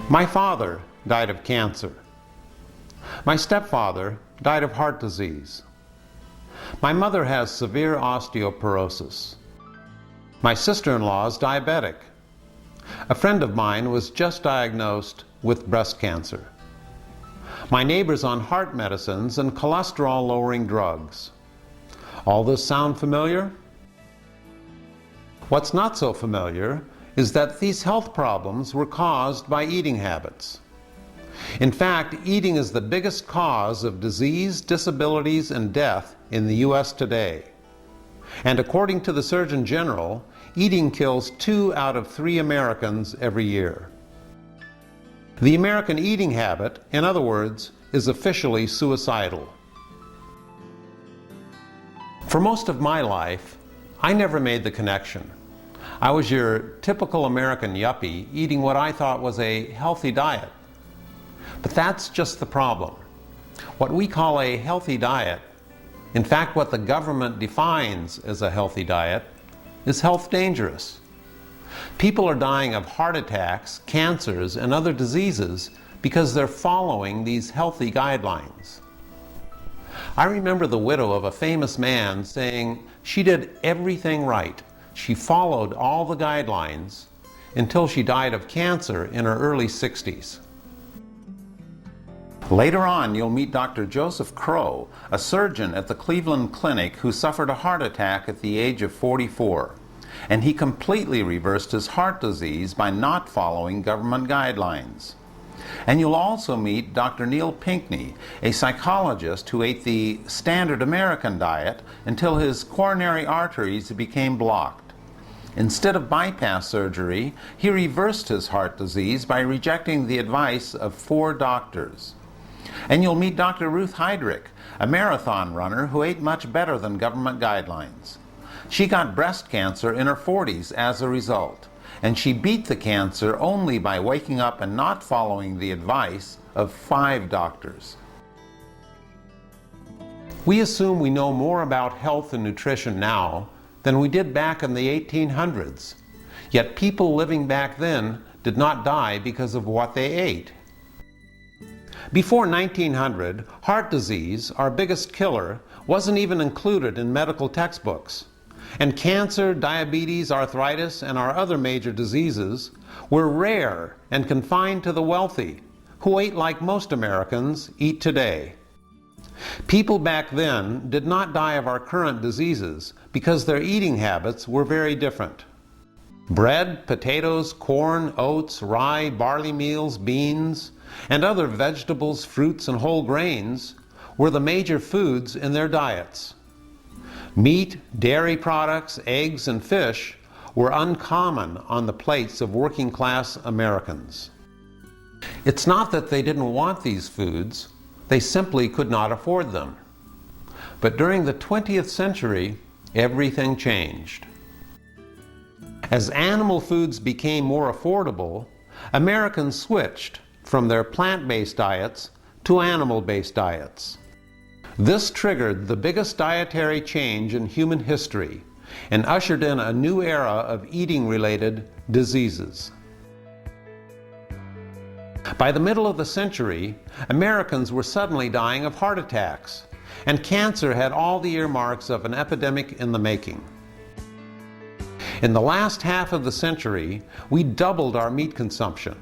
My father died of cancer. My stepfather died of heart disease. My mother has severe osteoporosis. My sister-in-law is diabetic. A friend of mine was just diagnosed with breast cancer. My neighbor's on heart medicines and cholesterol-lowering drugs. All this sound familiar? What's not so familiar is that these health problems were caused by eating habits. In fact, eating is the biggest cause of disease, disabilities, and death in the U.S. today. And according to the Surgeon General, eating kills 2 out of 3 Americans every year. The American eating habit, in other words, is officially suicidal. For most of my life, I never made the connection. I was your typical American yuppie eating what I thought was a healthy diet. But that's just the problem. What we call a healthy diet, in fact what the government defines as a healthy diet, is health dangerous. People are dying of heart attacks, cancers, and other diseases because they're following these healthy guidelines. I remember the widow of a famous man saying she did everything right. She followed all the guidelines until she died of cancer in her early 60s. Later on, you'll meet Dr. Joseph Crowe, a surgeon at the Cleveland Clinic who suffered a heart attack at the age of 44. And he completely reversed his heart disease by not following government guidelines. And you'll also meet Dr. Neil Pinckney, a psychologist who ate the standard American diet until his coronary arteries became blocked. Instead of bypass surgery, he reversed his heart disease by rejecting the advice of 4 doctors. And you'll meet Dr. Ruth Heidrich, a marathon runner who ate much better than government guidelines. She got breast cancer in her 40s as a result, and she beat the cancer only by waking up and not following the advice of 5 doctors. We assume we know more about health and nutrition now than we did back in the 1800s. Yet people living back then did not die because of what they ate. Before 1900, heart disease, our biggest killer, wasn't even included in medical textbooks. And cancer, diabetes, arthritis, and our other major diseases were rare and confined to the wealthy, who ate like most Americans eat today. People back then did not die of our current diseases because their eating habits were very different. Bread, potatoes, corn, oats, rye, barley meals, beans, and other vegetables, fruits, and whole grains were the major foods in their diets. Meat, dairy products, eggs, and fish were uncommon on the plates of working-class Americans. It's not that they didn't want these foods, they simply could not afford them. But during the 20th century, everything changed. As animal foods became more affordable, Americans switched from their plant-based diets to animal-based diets. This triggered the biggest dietary change in human history and ushered in a new era of eating-related diseases. By the middle of the century, Americans were suddenly dying of heart attacks, and cancer had all the earmarks of an epidemic in the making. In the last half of the century, we doubled our meat consumption,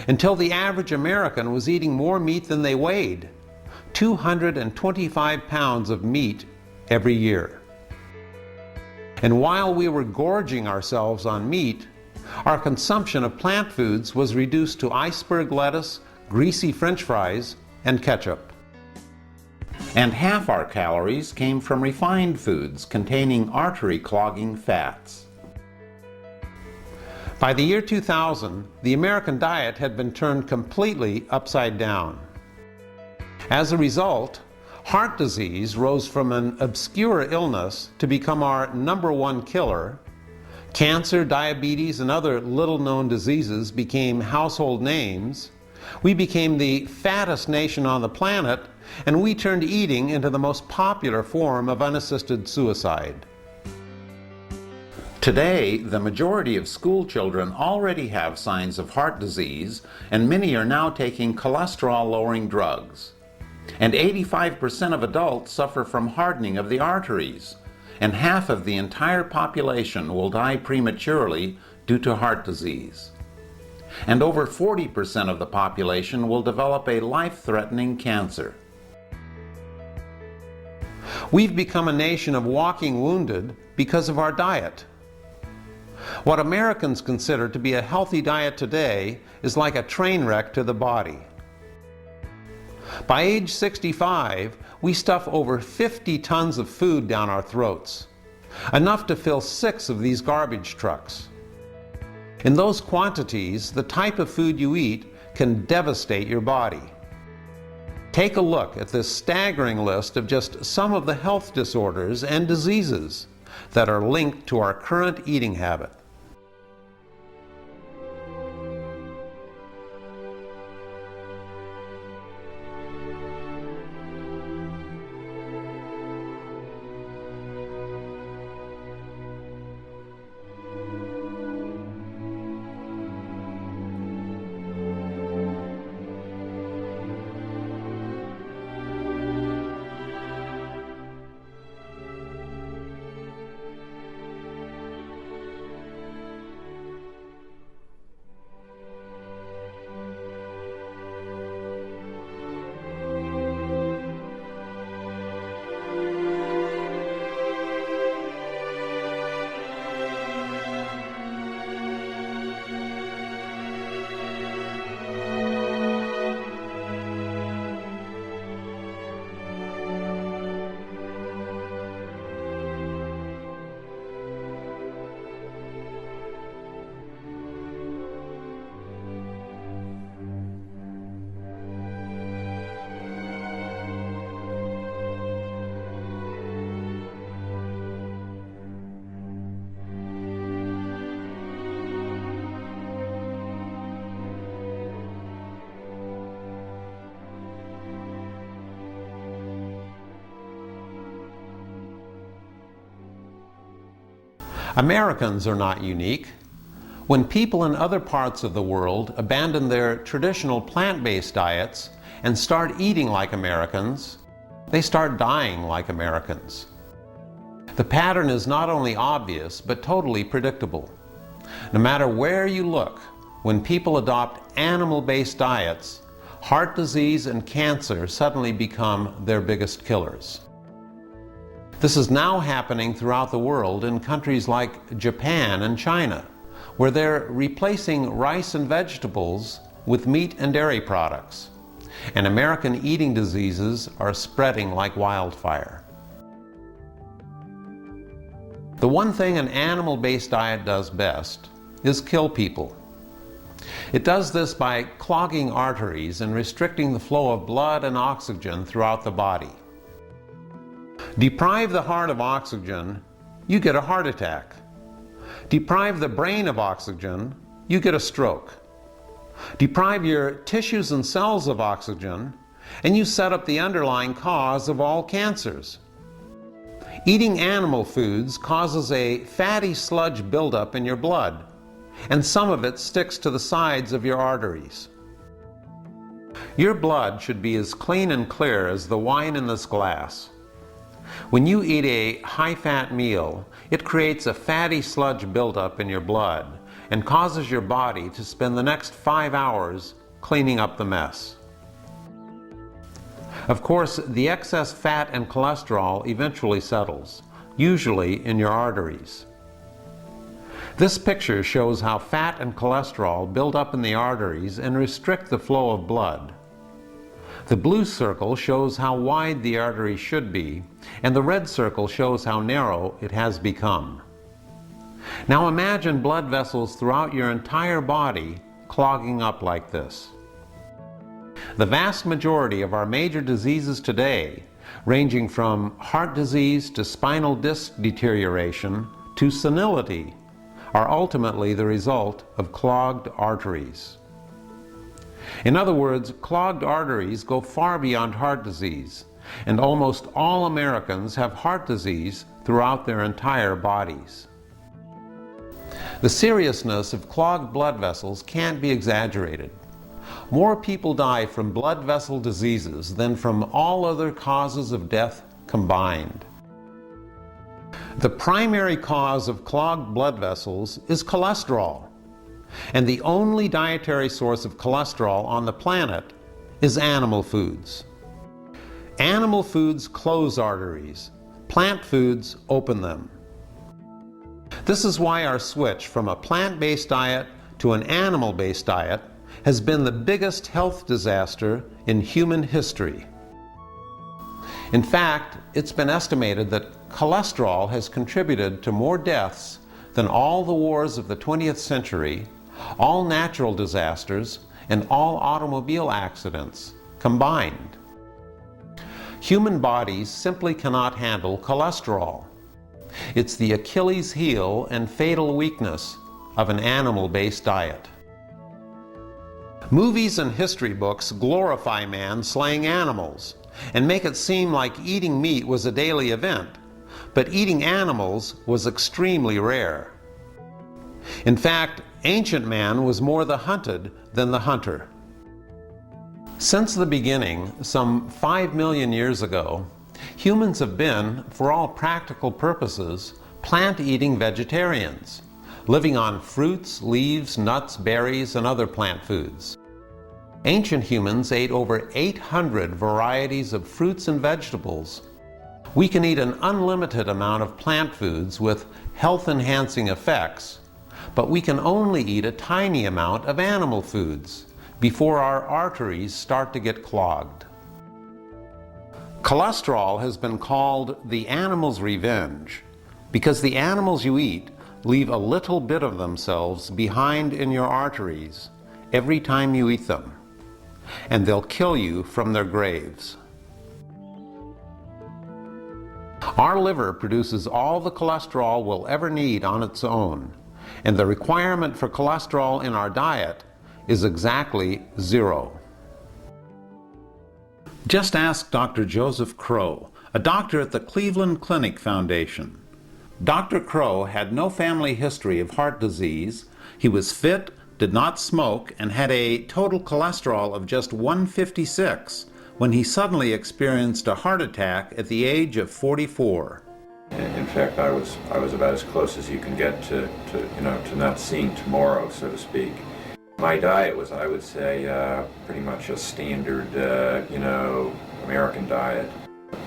until the average American was eating more meat than they weighed, 225 pounds of meat every year. And while we were gorging ourselves on meat, our consumption of plant foods was reduced to iceberg lettuce, greasy French fries, and ketchup. And half our calories came from refined foods containing artery-clogging fats. By the year 2000, the American diet had been turned completely upside down. As a result, heart disease rose from an obscure illness to become our #1 killer. Cancer, diabetes, and other little-known diseases became household names. We became the fattest nation on the planet, and we turned eating into the most popular form of unassisted suicide. Today, the majority of school children already have signs of heart disease, and many are now taking cholesterol-lowering drugs. And 85% of adults suffer from hardening of the arteries, and half of the entire population will die prematurely due to heart disease. And over 40% of the population will develop a life-threatening cancer. We've become a nation of walking wounded because of our diet. What Americans consider to be a healthy diet today is like a train wreck to the body. By age 65, we stuff over 50 tons of food down our throats, enough to fill 6 of these garbage trucks. In those quantities, the type of food you eat can devastate your body. Take a look at this staggering list of just some of the health disorders and diseases that are linked to our current eating habit. Americans are not unique. When people in other parts of the world abandon their traditional plant-based diets and start eating like Americans, they start dying like Americans. The pattern is not only obvious, but totally predictable. No matter where you look, when people adopt animal-based diets, heart disease and cancer suddenly become their biggest killers. This is now happening throughout the world in countries like Japan and China, where they're replacing rice and vegetables with meat and dairy products, and American eating diseases are spreading like wildfire. The one thing an animal-based diet does best is kill people. It does this by clogging arteries and restricting the flow of blood and oxygen throughout the body. Deprive the heart of oxygen, you get a heart attack. Deprive the brain of oxygen, you get a stroke. Deprive your tissues and cells of oxygen, and you set up the underlying cause of all cancers. Eating animal foods causes a fatty sludge buildup in your blood, and some of it sticks to the sides of your arteries. Your blood should be as clean and clear as the wine in this glass. When you eat a high-fat meal, it creates a fatty sludge buildup in your blood and causes your body to spend the next 5 hours cleaning up the mess. Of course, the excess fat and cholesterol eventually settles, usually in your arteries. This picture shows how fat and cholesterol build up in the arteries and restrict the flow of blood. The blue circle shows how wide the artery should be, and the red circle shows how narrow it has become. Now imagine blood vessels throughout your entire body clogging up like this. The vast majority of our major diseases today, ranging from heart disease to spinal disc deterioration to senility, are ultimately the result of clogged arteries. In other words, clogged arteries go far beyond heart disease, and almost all Americans have heart disease throughout their entire bodies. The seriousness of clogged blood vessels can't be exaggerated. More people die from blood vessel diseases than from all other causes of death combined. The primary cause of clogged blood vessels is cholesterol, and the only dietary source of cholesterol on the planet is animal foods. Animal foods close arteries. Plant foods open them. This is why our switch from a plant-based diet to an animal-based diet has been the biggest health disaster in human history. In fact, it's been estimated that cholesterol has contributed to more deaths than all the wars of the 20th century, all natural disasters, and all automobile accidents combined. Human bodies simply cannot handle cholesterol. It's the Achilles heel and fatal weakness of an animal-based diet. Movies and history books glorify man slaying animals and make it seem like eating meat was a daily event, but eating animals was extremely rare. In fact, ancient man was more the hunted than the hunter. Since the beginning, some 5 million years ago, humans have been, for all practical purposes, plant-eating vegetarians, living on fruits, leaves, nuts, berries, and other plant foods. Ancient humans ate over 800 varieties of fruits and vegetables. We can eat an unlimited amount of plant foods with health-enhancing effects, but we can only eat a tiny amount of animal foods before our arteries start to get clogged. Cholesterol has been called the animal's revenge because the animals you eat leave a little bit of themselves behind in your arteries every time you eat them, and they'll kill you from their graves. Our liver produces all the cholesterol we'll ever need on its own, and the requirement for cholesterol in our diet is exactly 0. Just ask Dr. Joseph Crowe, a doctor at the Cleveland Clinic Foundation. Dr. Crowe had no family history of heart disease. He was fit, did not smoke, and had a total cholesterol of just 156 when he suddenly experienced a heart attack at the age of 44. In fact, I was about as close as you can get to not seeing tomorrow, so to speak. My diet was, I would say, pretty much a standard, American diet.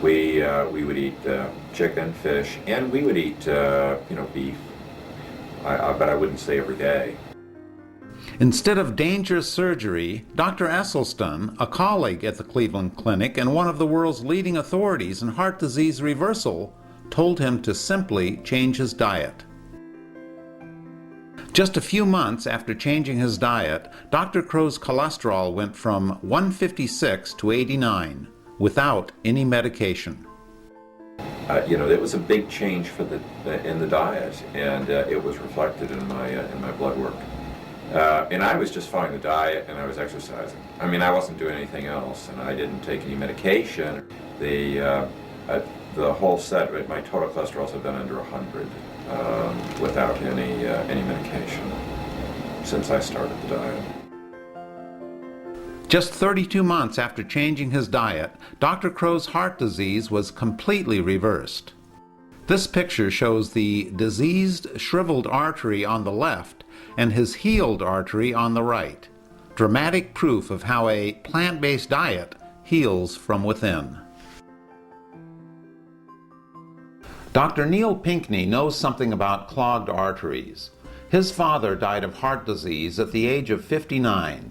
We would eat chicken, fish, and we would eat, beef. But I wouldn't say every day. Instead of dangerous surgery, Dr. Esselstyn, a colleague at the Cleveland Clinic and one of the world's leading authorities in heart disease reversal, told him to simply change his diet. Just a few months after changing his diet, Dr. Crowe's cholesterol went from 156 to 89 without any medication. It was a big change in the diet, and it was reflected in my blood work. And I was just following the diet, and I was exercising. I mean, I wasn't doing anything else, and I didn't take any medication. The whole set, my total cholesterols have been under 100 without any medication since I started the diet. Just 32 months after changing his diet, Dr. Crowe's heart disease was completely reversed. This picture shows the diseased, shriveled artery on the left and his healed artery on the right. Dramatic proof of how a plant-based diet heals from within. Dr. Neil Pinckney knows something about clogged arteries. His father died of heart disease at the age of 59.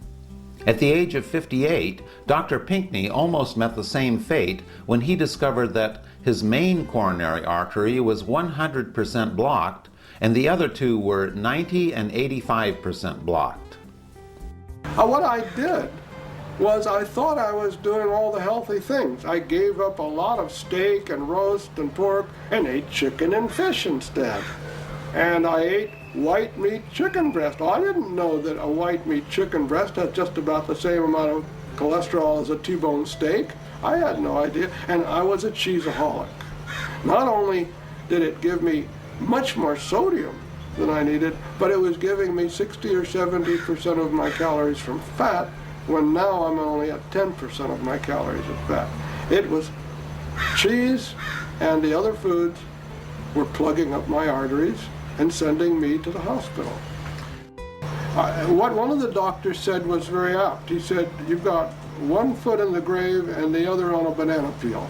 At the age of 58, Dr. Pinckney almost met the same fate when he discovered that his main coronary artery was 100% blocked and the other two were 90 and 85% blocked. What I did was I thought I was doing all the healthy things. I gave up a lot of steak and roast and pork and ate chicken and fish instead. And I ate white meat chicken breast. I didn't know that a white meat chicken breast had just about the same amount of cholesterol as a T-bone steak. I had no idea, and I was a cheeseaholic. Not only did it give me much more sodium than I needed, but it was giving me 60 or 70% of my calories from fat, when now I'm only at 10% of my calories of fat. It was cheese and the other foods were plugging up my arteries and sending me to the hospital. What one of the doctors said was very apt. He said, "You've got one foot in the grave and the other on a banana peel."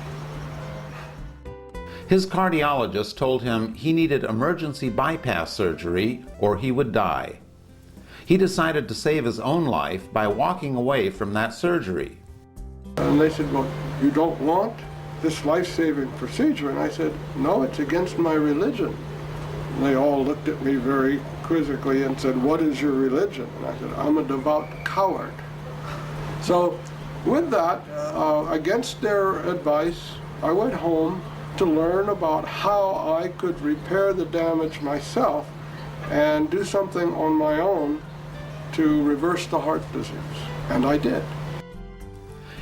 His cardiologist told him he needed emergency bypass surgery or he would die. He decided to save his own life by walking away from that surgery. And they said, "Well, you don't want this life-saving procedure?" And I said, "No, it's against my religion." And they all looked at me very quizzically and said, "What is your religion?" And I said, "I'm a devout coward." So with that, against their advice, I went home to learn about how I could repair the damage myself and do something on my own to reverse the heart disease. And I did.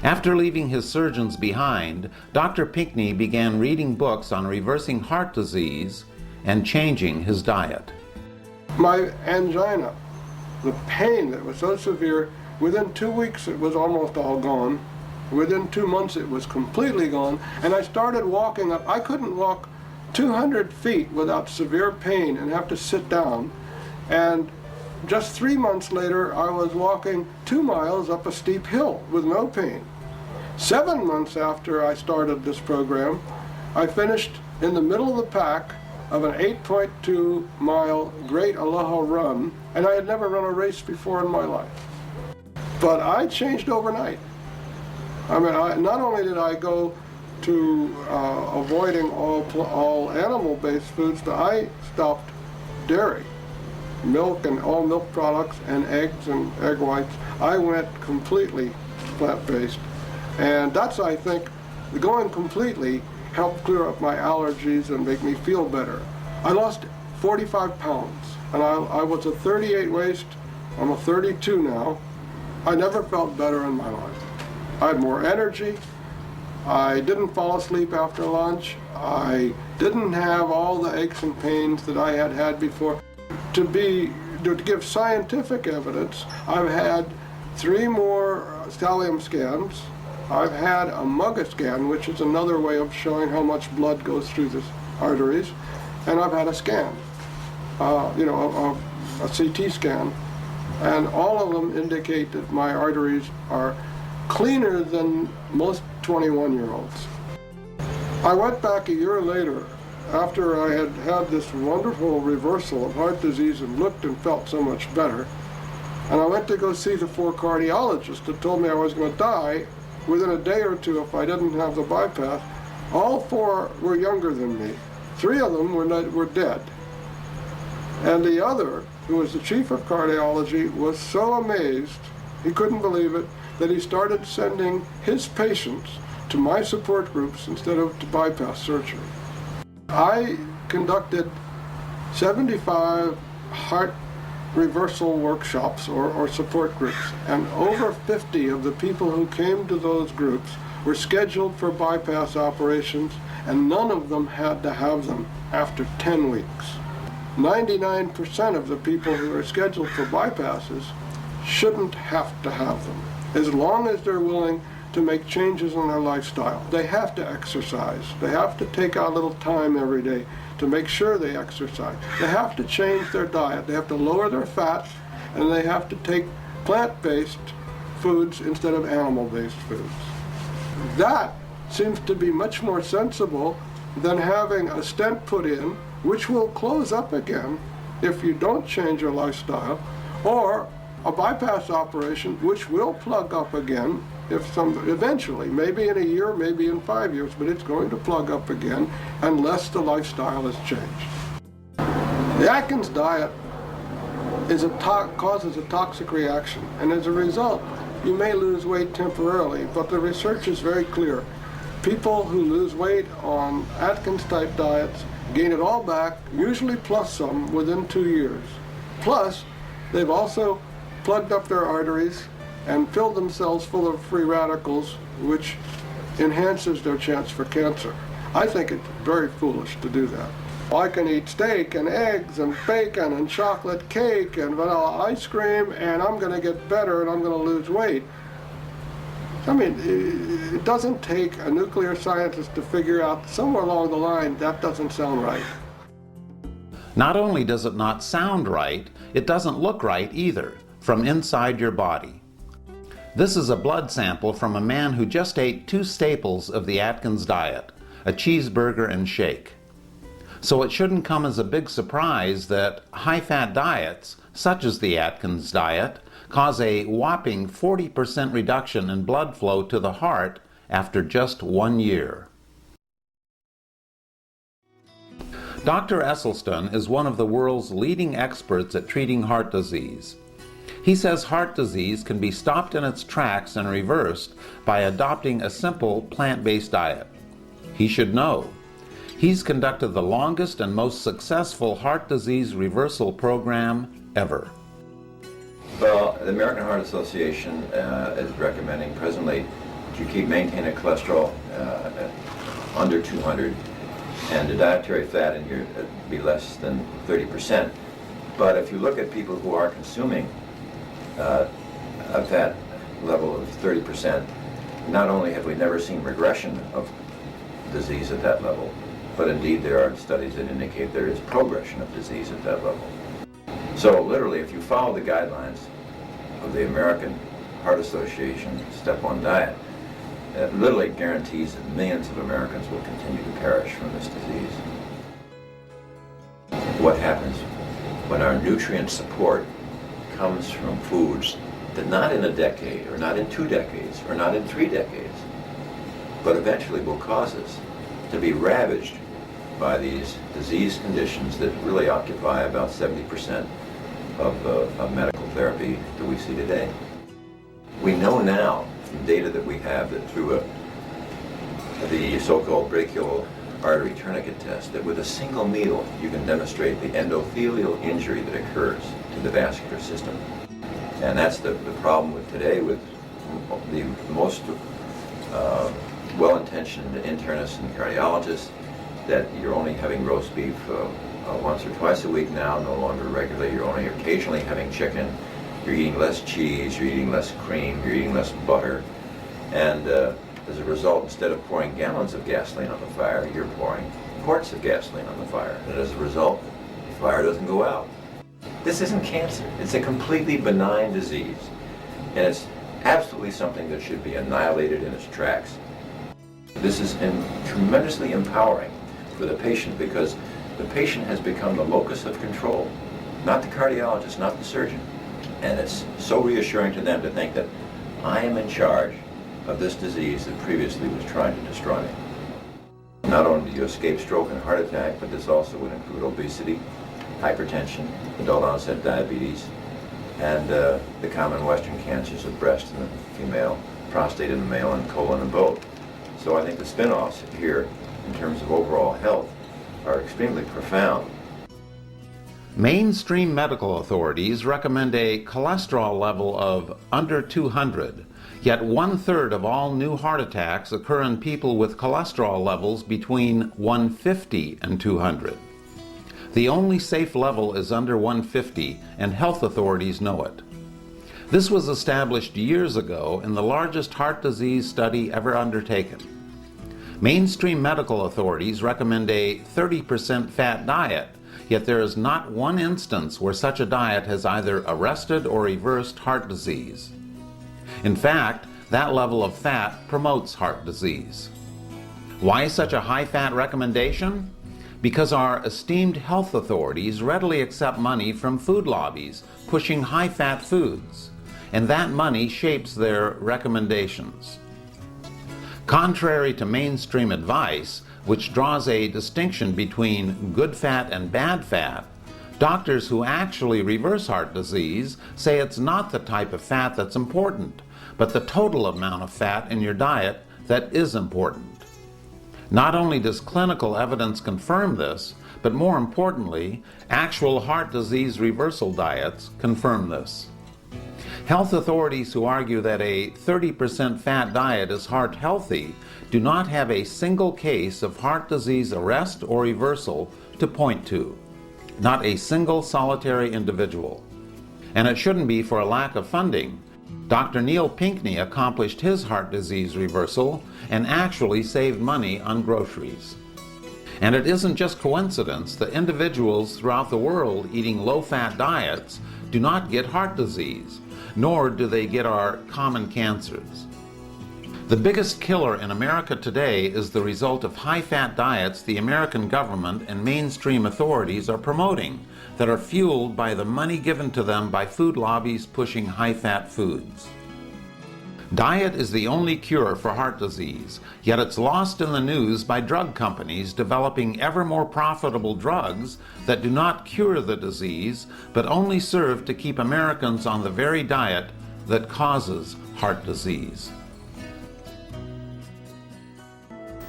After leaving his surgeons behind, Dr. Pinckney began reading books on reversing heart disease and changing his diet. My angina, the pain that was so severe, within 2 weeks it was almost all gone. Within 2 months it was completely gone, and I started walking up. I couldn't walk 200 feet without severe pain and have to sit down. And just 3 months later, I was walking 2 miles up a steep hill with no pain. 7 months after I started this program, I finished in the middle of the pack of an 8.2 mile Great Aloha run, and I had never run a race before in my life. But I changed overnight. I mean, not only did I go to avoiding all animal-based foods, but I stopped dairy, milk and all milk products, and eggs and egg whites. I went completely plant-based. And that's, I think, going completely helped clear up my allergies and make me feel better. I lost 45 pounds, and I was a 38 waist. I'm a 32 now. I never felt better in my life. I had more energy. I didn't fall asleep after lunch. I didn't have all the aches and pains that I had had before. To give scientific evidence, I've had 3 more thallium scans. I've had a MUGA scan, which is another way of showing how much blood goes through the arteries, and I've had a scan, a CT scan, and all of them indicate that my arteries are cleaner than most 21-year-olds. I went back a year later, after I had had this wonderful reversal of heart disease and looked and felt so much better, and I went to go see the 4 cardiologists that told me I was going to die within a day or 2 if I didn't have the bypass. All 4 were younger than me. 3 of them were dead. And the other, who was the chief of cardiology, was so amazed, he couldn't believe it, that he started sending his patients to my support groups instead of to bypass surgery. I conducted 75 heart reversal workshops or support groups, and over 50 of the people who came to those groups were scheduled for bypass operations, and none of them had to have them after 10 weeks. 99% of the people who are scheduled for bypasses shouldn't have to have them, as long as they're willing to make changes in their lifestyle. They have to exercise. They have to take out a little time every day to make sure they exercise. They have to change their diet. They have to lower their fat, and they have to take plant-based foods instead of animal-based foods. That seems to be much more sensible than having a stent put in, which will close up again if you don't change your lifestyle, or a bypass operation, which will plug up again eventually, maybe in a year, maybe in 5 years, but it's going to plug up again unless the lifestyle is changed. The Atkins diet causes a toxic reaction, and as a result, you may lose weight temporarily, but the research is very clear. People who lose weight on Atkins-type diets gain it all back, usually plus some, within 2 years. Plus, they've also plugged up their arteries and filled themselves full of free radicals, which enhances their chance for cancer. I think it's very foolish to do that. I can eat steak and eggs and bacon and chocolate cake and vanilla ice cream, and I'm going to get better and I'm going to lose weight. I mean, it doesn't take a nuclear scientist to figure out somewhere along the line that doesn't sound right. Not only does it not sound right, it doesn't look right either, from inside your body. This is a blood sample from a man who just ate 2 staples of the Atkins diet, a cheeseburger and shake. So it shouldn't come as a big surprise that high-fat diets, such as the Atkins diet, cause a whopping 40% reduction in blood flow to the heart after just 1 year. Dr. Esselstyn is one of the world's leading experts at treating heart disease. He says heart disease can be stopped in its tracks and reversed by adopting a simple plant-based diet. He should know. He's conducted the longest and most successful heart disease reversal program ever. Well, the American Heart Association is recommending presently that you maintain a cholesterol under 200 and the dietary fat in here be less than 30%. But if you look at people who are consuming a fat level of 30%, not only have we never seen regression of disease at that level, but indeed there are studies that indicate there is progression of disease at that level. So literally, if you follow the guidelines of the American Heart Association Step 1 diet, it literally guarantees that millions of Americans will continue to perish from this disease. What happens when our nutrient support comes from foods that not in a decade, or not in 2 decades, or not in 3 decades, but eventually will cause us to be ravaged by these disease conditions that really occupy about 70% of medical therapy that we see today. We know now from data that we have that through the so-called brachial artery tourniquet test that with a single needle you can demonstrate the endothelial injury that occurs to the vascular system. And that's the problem with today with the most well-intentioned internists and cardiologists, that you're only having roast beef once or twice a week now, no longer regularly. You're only occasionally having chicken. You're eating less cheese, you're eating less cream, you're eating less butter. And as a result, instead of pouring gallons of gasoline on the fire, you're pouring quarts of gasoline on the fire. And as a result, the fire doesn't go out. This isn't cancer. It's a completely benign disease. And it's absolutely something that should be annihilated in its tracks. This is tremendously empowering for the patient because the patient has become the locus of control, not the cardiologist, not the surgeon. And it's so reassuring to them to think that I am in charge of this disease that previously was trying to destroy me. Not only do you escape stroke and heart attack, but this also would include obesity, hypertension, adult-onset diabetes, and the common Western cancers of breast in the female, prostate in the male, and colon in both. So I think the spin-offs here, in terms of overall health, are extremely profound. Mainstream medical authorities recommend a cholesterol level of under 200, yet 1/3 of all new heart attacks occur in people with cholesterol levels between 150 and 200. The only safe level is under 150, and health authorities know it. This was established years ago in the largest heart disease study ever undertaken. Mainstream medical authorities recommend a 30% fat diet, yet there is not one instance where such a diet has either arrested or reversed heart disease. In fact, that level of fat promotes heart disease. Why such a high-fat recommendation? Because our esteemed health authorities readily accept money from food lobbies pushing high-fat foods, and that money shapes their recommendations. Contrary to mainstream advice, which draws a distinction between good fat and bad fat, doctors who actually reverse heart disease say it's not the type of fat that's important, but the total amount of fat in your diet that is important. Not only does clinical evidence confirm this, but more importantly, actual heart disease reversal diets confirm this. Health authorities who argue that a 30% fat diet is heart healthy do not have a single case of heart disease arrest or reversal to point to, not a single solitary individual. And it shouldn't be for a lack of funding. Dr. Neil Pinckney accomplished his heart disease reversal and actually saved money on groceries. And it isn't just coincidence that individuals throughout the world eating low-fat diets do not get heart disease, nor do they get our common cancers. The biggest killer in America today is the result of high-fat diets the American government and mainstream authorities are promoting that are fueled by the money given to them by food lobbies pushing high-fat foods. Diet is the only cure for heart disease, yet it's lost in the news by drug companies developing ever more profitable drugs that do not cure the disease, but only serve to keep Americans on the very diet that causes heart disease.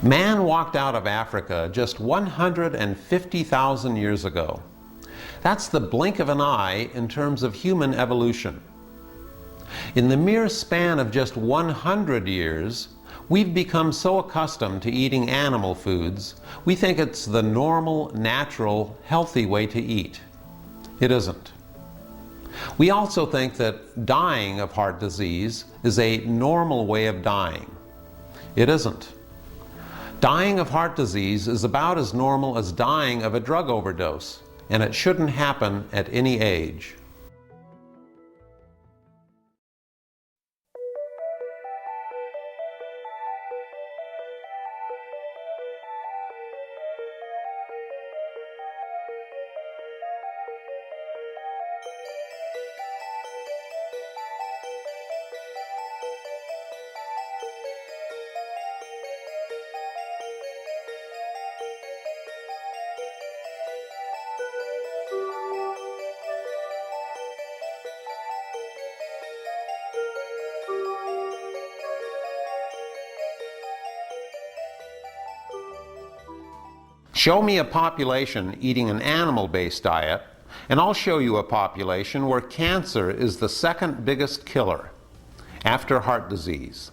Man walked out of Africa just 150,000 years ago. That's the blink of an eye in terms of human evolution. In the mere span of just 100 years, we've become so accustomed to eating animal foods, we think it's the normal, natural, healthy way to eat. It isn't. We also think that dying of heart disease is a normal way of dying. It isn't. Dying of heart disease is about as normal as dying of a drug overdose, and it shouldn't happen at any age. Show me a population eating an animal-based diet, and I'll show you a population where cancer is the second biggest killer, after heart disease.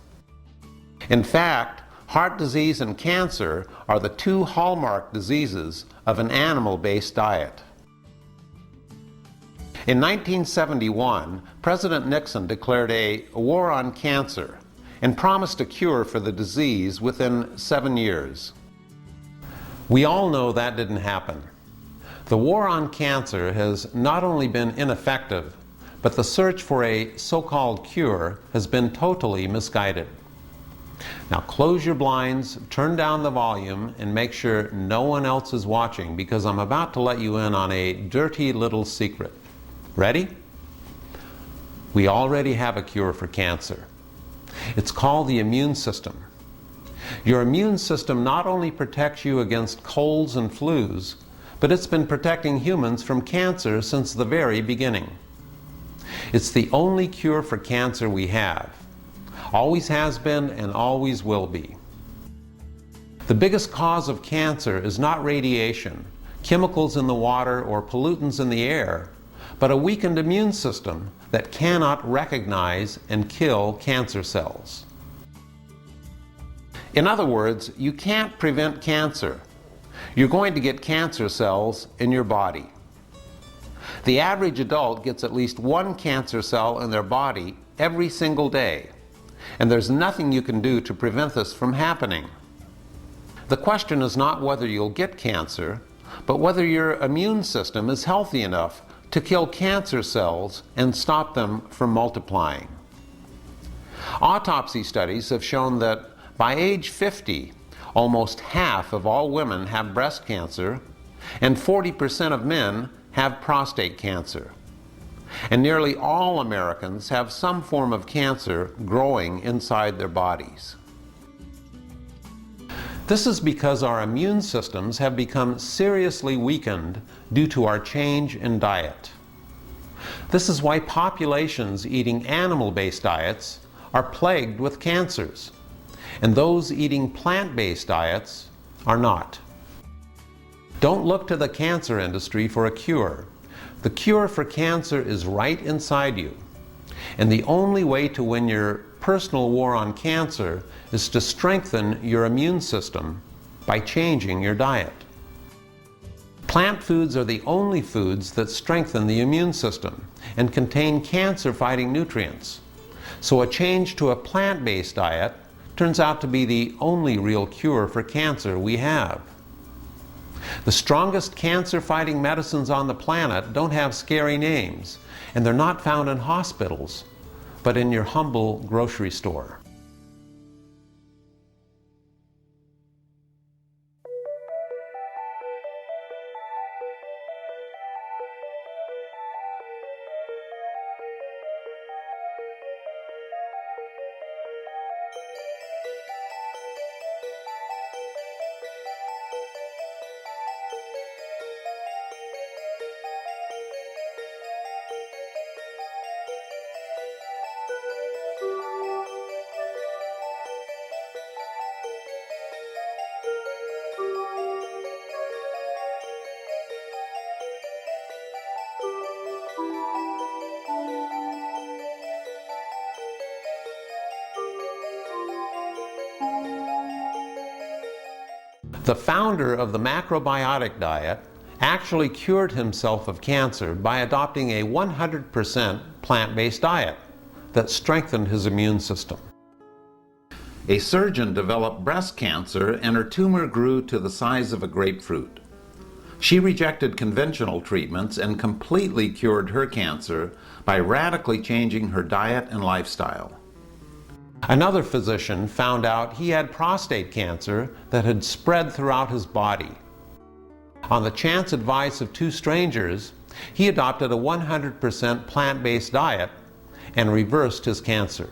In fact, heart disease and cancer are the two hallmark diseases of an animal-based diet. In 1971, President Nixon declared a war on cancer and promised a cure for the disease within 7 years. We all know that didn't happen. The war on cancer has not only been ineffective, but the search for a so-called cure has been totally misguided. Now close your blinds, turn down the volume, and make sure no one else is watching, because I'm about to let you in on a dirty little secret. Ready? We already have a cure for cancer. It's called the immune system. Your immune system not only protects you against colds and flus, but it's been protecting humans from cancer since the very beginning. It's the only cure for cancer we have. Always has been and always will be. The biggest cause of cancer is not radiation, chemicals in the water, or pollutants in the air, but a weakened immune system that cannot recognize and kill cancer cells. In other words, you can't prevent cancer. You're going to get cancer cells in your body. The average adult gets at least one cancer cell in their body every single day, and there's nothing you can do to prevent this from happening. The question is not whether you'll get cancer, but whether your immune system is healthy enough to kill cancer cells and stop them from multiplying. Autopsy studies have shown that by age 50, almost half of all women have breast cancer, and 40% of men have prostate cancer. And nearly all Americans have some form of cancer growing inside their bodies. This is because our immune systems have become seriously weakened due to our change in diet. This is why populations eating animal-based diets are plagued with cancers, and those eating plant-based diets are not. Don't look to the cancer industry for a cure. The cure for cancer is right inside you. And the only way to win your personal war on cancer is to strengthen your immune system by changing your diet. Plant foods are the only foods that strengthen the immune system and contain cancer-fighting nutrients. So a change to a plant-based diet turns out to be the only real cure for cancer we have. The strongest cancer-fighting medicines on the planet don't have scary names, and they're not found in hospitals, but in your humble grocery store. The founder of the macrobiotic diet actually cured himself of cancer by adopting a 100% plant-based diet that strengthened his immune system. A surgeon developed breast cancer and her tumor grew to the size of a grapefruit. She rejected conventional treatments and completely cured her cancer by radically changing her diet and lifestyle. Another physician found out he had prostate cancer that had spread throughout his body. On the chance advice of two strangers, he adopted a 100% plant-based diet and reversed his cancer.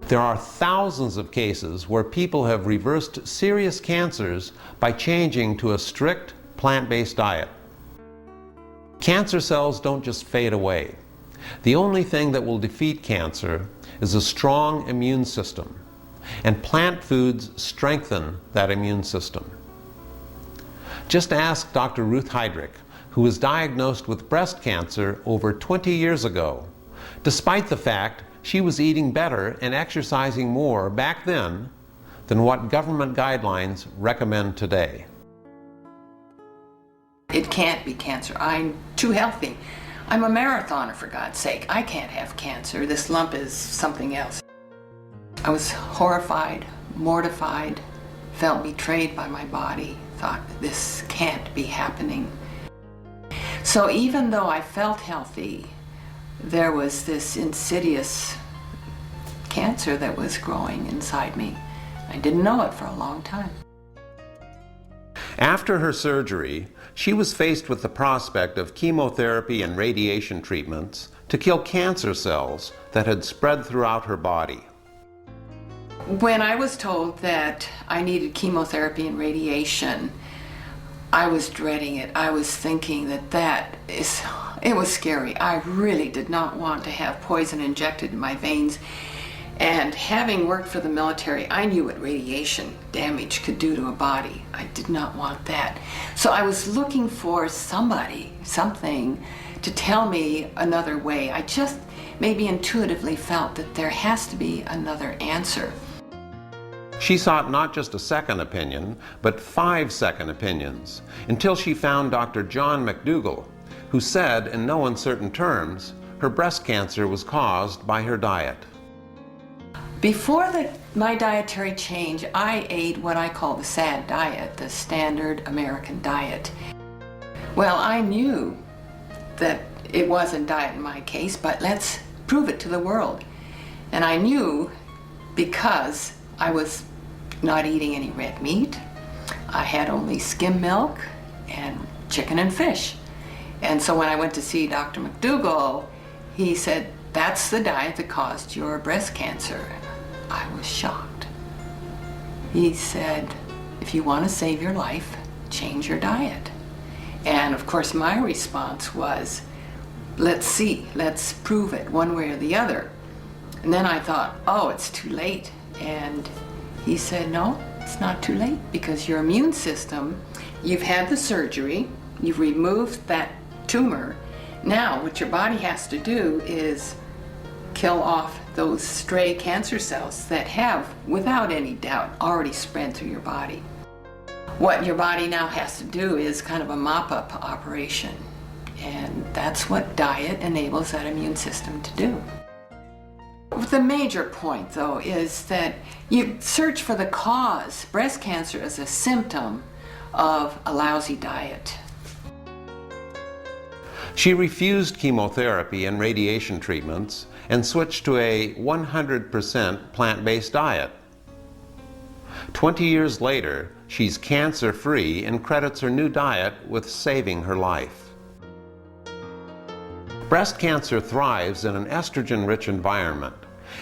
There are thousands of cases where people have reversed serious cancers by changing to a strict plant-based diet. Cancer cells don't just fade away. The only thing that will defeat cancer is a strong immune system, and plant foods strengthen that immune system. Just ask Dr. Ruth Heidrich, who was diagnosed with breast cancer over 20 years ago, despite the fact she was eating better and exercising more back then than what government guidelines recommend today. It can't be cancer. I'm too healthy. I'm a marathoner, for God's sake. I can't have cancer. This lump is something else. I was horrified, mortified, felt betrayed by my body, thought this can't be happening. So even though I felt healthy, there was this insidious cancer that was growing inside me. I didn't know it for a long time. After her surgery, she was faced with the prospect of chemotherapy and radiation treatments to kill cancer cells that had spread throughout her body. When I was told that I needed chemotherapy and radiation, I was dreading it. I was thinking it was scary. I really did not want to have poison injected in my veins. And having worked for the military, I knew what radiation damage could do to a body. I did not want that. So I was looking for something to tell me another way. I just maybe intuitively felt that there has to be another answer. She sought not just a second opinion, but 5 second opinions, until she found Dr. John McDougall, who said in no uncertain terms her breast cancer was caused by her diet. Before my dietary change, I ate what I call the SAD diet, the standard American diet. Well, I knew that it wasn't diet in my case, but let's prove it to the world. And I knew because I was not eating any red meat. I had only skim milk and chicken and fish. And so when I went to see Dr. McDougall, he said, that's the diet that caused your breast cancer. I was shocked. He said, if you want to save your life, change your diet. And of course my response was, let's see, let's prove it one way or the other. And then I thought, oh, it's too late. And he said, no, it's not too late, because your immune system, you've had the surgery, you've removed that tumor. Now what your body has to do is kill off those stray cancer cells that have, without any doubt, already spread through your body. What your body now has to do is kind of a mop-up operation, and that's what diet enables that immune system to do. The major point, though, is that you search for the cause. Breast cancer is a symptom of a lousy diet. She refused chemotherapy and radiation treatments and switched to a 100% plant-based diet. 20 years later, she's cancer-free and credits her new diet with saving her life. Breast cancer thrives in an estrogen-rich environment,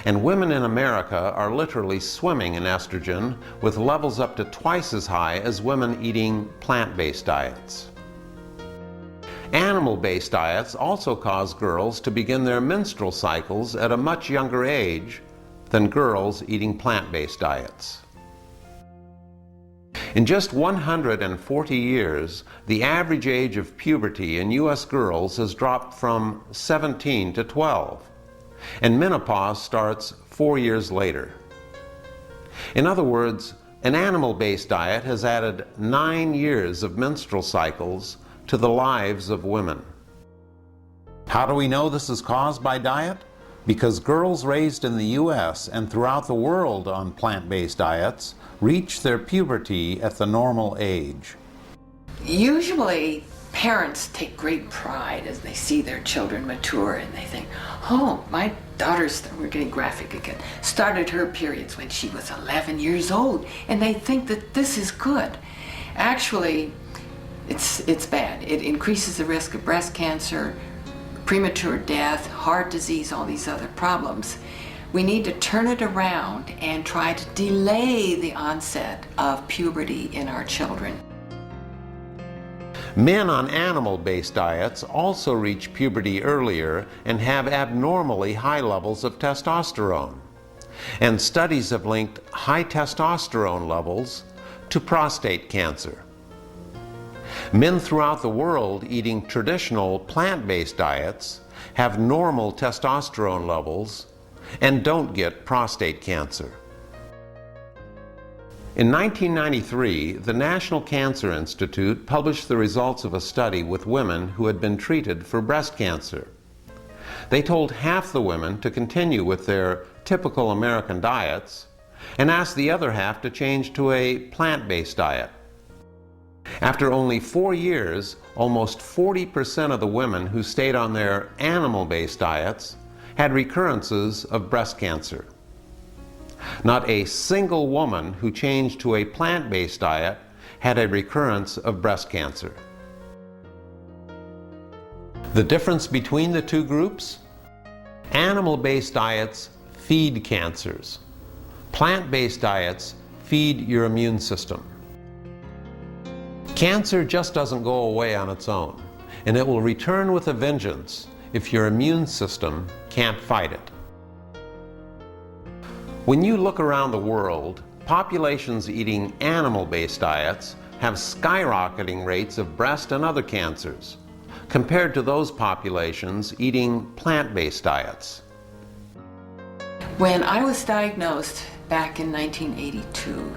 and women in America are literally swimming in estrogen with levels up to twice as high as women eating plant-based diets. Animal-based diets also cause girls to begin their menstrual cycles at a much younger age than girls eating plant-based diets. In just 140 years, the average age of puberty in U.S. girls has dropped from 17 to 12, and menopause starts 4 years later. In other words, an animal-based diet has added 9 years of menstrual cycles to the lives of women. How do we know this is caused by diet? Because girls raised in the U.S. and throughout the world on plant-based diets reach their puberty at the normal age. Usually, parents take great pride as they see their children mature, and they think, oh, my daughter's, we're getting graphic again, started her periods when she was 11 years old, and they think that this is good. Actually, it's bad. It increases the risk of breast cancer, premature death, heart disease, all these other problems. We need to turn it around and try to delay the onset of puberty in our children. Men on animal-based diets also reach puberty earlier and have abnormally high levels of testosterone. And studies have linked high testosterone levels to prostate cancer. Men throughout the world eating traditional plant-based diets have normal testosterone levels and don't get prostate cancer. In 1993, the National Cancer Institute published the results of a study with women who had been treated for breast cancer. They told half the women to continue with their typical American diets and asked the other half to change to a plant-based diet. After only 4 years, almost 40% of the women who stayed on their animal-based diets had recurrences of breast cancer. Not a single woman who changed to a plant-based diet had a recurrence of breast cancer. The difference between the two groups? Animal-based diets feed cancers. Plant-based diets feed your immune system. Cancer just doesn't go away on its own, and it will return with a vengeance if your immune system can't fight it. When you look around the world, populations eating animal-based diets have skyrocketing rates of breast and other cancers, compared to those populations eating plant-based diets. When I was diagnosed back in 1982,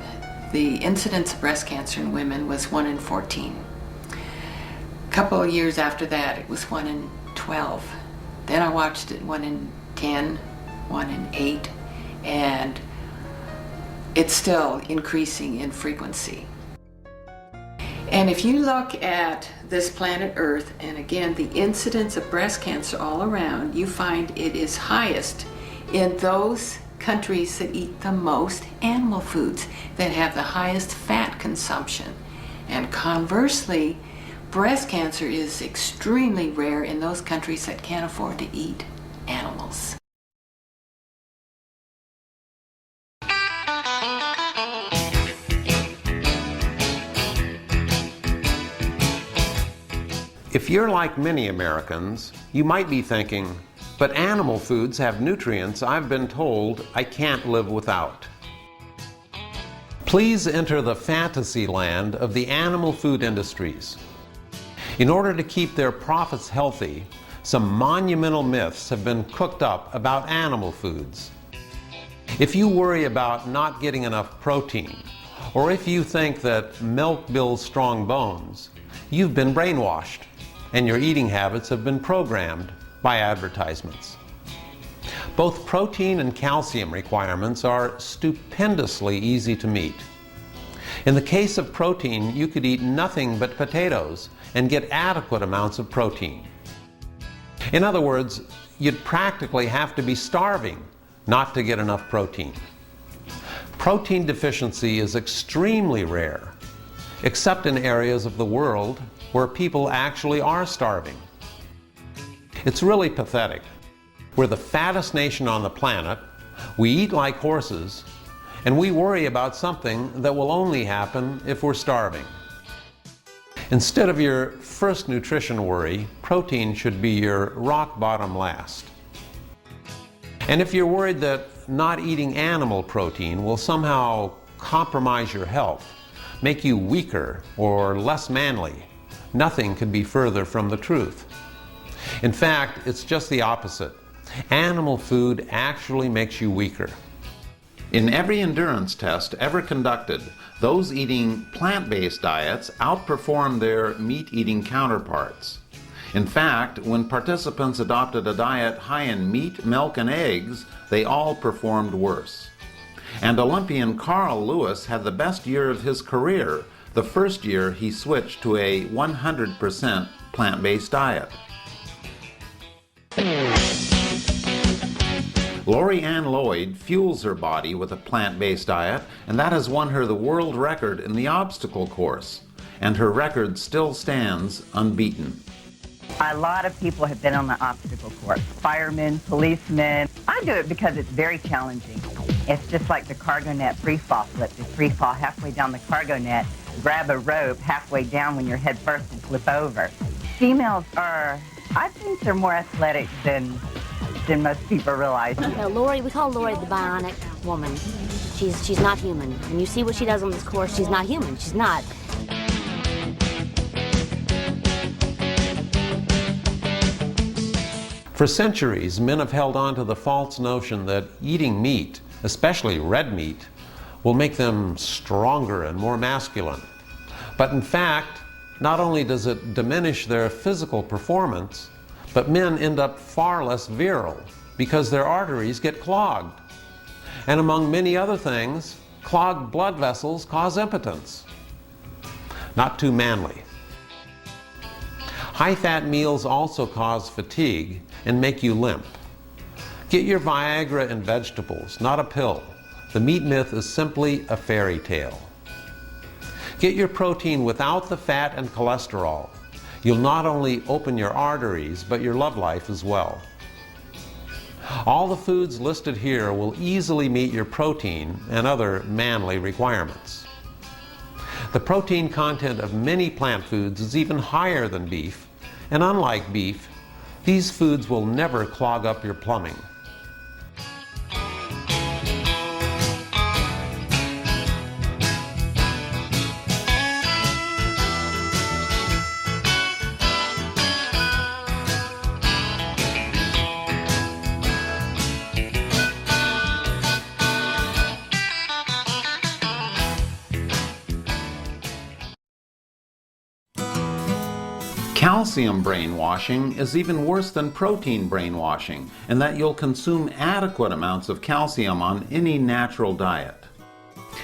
the incidence of breast cancer in women was 1 in 14. A couple of years after that, it was 1 in 12. Then I watched it 1 in 10, 1 in 8, and it's still increasing in frequency. And if you look at this planet Earth, and again, the incidence of breast cancer all around, you find it is highest in those countries that eat the most animal foods, that have the highest fat consumption. And conversely, breast cancer is extremely rare in those countries that can't afford to eat animals. If you're like many Americans, you might be thinking, but animal foods have nutrients I've been told I can't live without. Please enter the fantasy land of the animal food industries. In order to keep their profits healthy, some monumental myths have been cooked up about animal foods. If you worry about not getting enough protein, or if you think that milk builds strong bones, you've been brainwashed, and your eating habits have been programmed by advertisements. Both protein and calcium requirements are stupendously easy to meet. In the case of protein, you could eat nothing but potatoes and get adequate amounts of protein. In other words, you'd practically have to be starving not to get enough protein. Protein deficiency is extremely rare, except in areas of the world where people actually are starving. It's really pathetic. We're the fattest nation on the planet, we eat like horses, and we worry about something that will only happen if we're starving. Instead of your first nutrition worry, protein should be your rock bottom last. And if you're worried that not eating animal protein will somehow compromise your health, make you weaker or less manly, nothing could be further from the truth. In fact, it's just the opposite. Animal food actually makes you weaker. In every endurance test ever conducted, those eating plant-based diets outperformed their meat-eating counterparts. In fact, when participants adopted a diet high in meat, milk, and eggs, they all performed worse. And Olympian Carl Lewis had the best year of his career, the first year he switched to a 100% plant-based diet. Lori Ann Lloyd fuels her body with a plant-based diet, and that has won her the world record in the obstacle course. And her record still stands unbeaten. A lot of people have been on the obstacle course. Firemen, policemen. I do it because it's very challenging. It's just like the cargo net free fall flip. You free fall halfway down the cargo net, grab a rope halfway down when you're head first and flip over. Females are, I think they're more athletic than most people realize. Lori, we call Lori the bionic woman. She's not human. When you see what she does on this course, she's not human. She's not. For centuries, men have held on to the false notion that eating meat, especially red meat, will make them stronger and more masculine. But in fact, not only does it diminish their physical performance, but men end up far less virile because their arteries get clogged. And among many other things, clogged blood vessels cause impotence. Not too manly. High-fat meals also cause fatigue and make you limp. Get your Viagra and vegetables, not a pill. The meat myth is simply a fairy tale. Get your protein without the fat and cholesterol. You'll not only open your arteries, but your love life as well. All the foods listed here will easily meet your protein and other manly requirements. The protein content of many plant foods is even higher than beef, and unlike beef, these foods will never clog up your plumbing. Calcium brainwashing is even worse than protein brainwashing, in that you'll consume adequate amounts of calcium on any natural diet.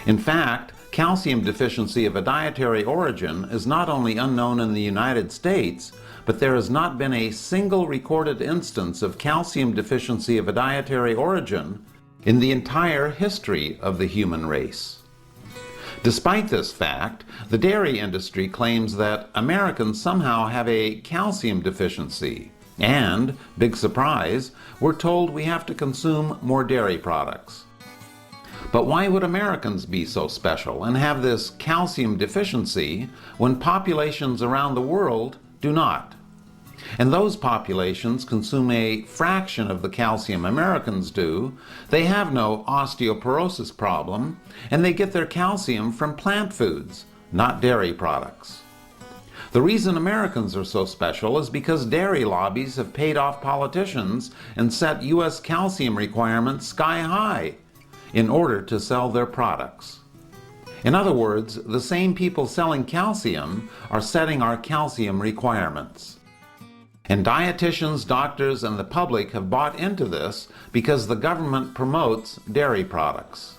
In fact, calcium deficiency of a dietary origin is not only unknown in the United States, but there has not been a single recorded instance of calcium deficiency of a dietary origin in the entire history of the human race. Despite this fact, the dairy industry claims that Americans somehow have a calcium deficiency, and, big surprise, we're told we have to consume more dairy products. But why would Americans be so special and have this calcium deficiency when populations around the world do not? And those populations consume a fraction of the calcium Americans do, they have no osteoporosis problem, and they get their calcium from plant foods, not dairy products. The reason Americans are so special is because dairy lobbies have paid off politicians and set U.S. calcium requirements sky high in order to sell their products. In other words, the same people selling calcium are setting our calcium requirements. And dietitians, doctors, and the public have bought into this because the government promotes dairy products.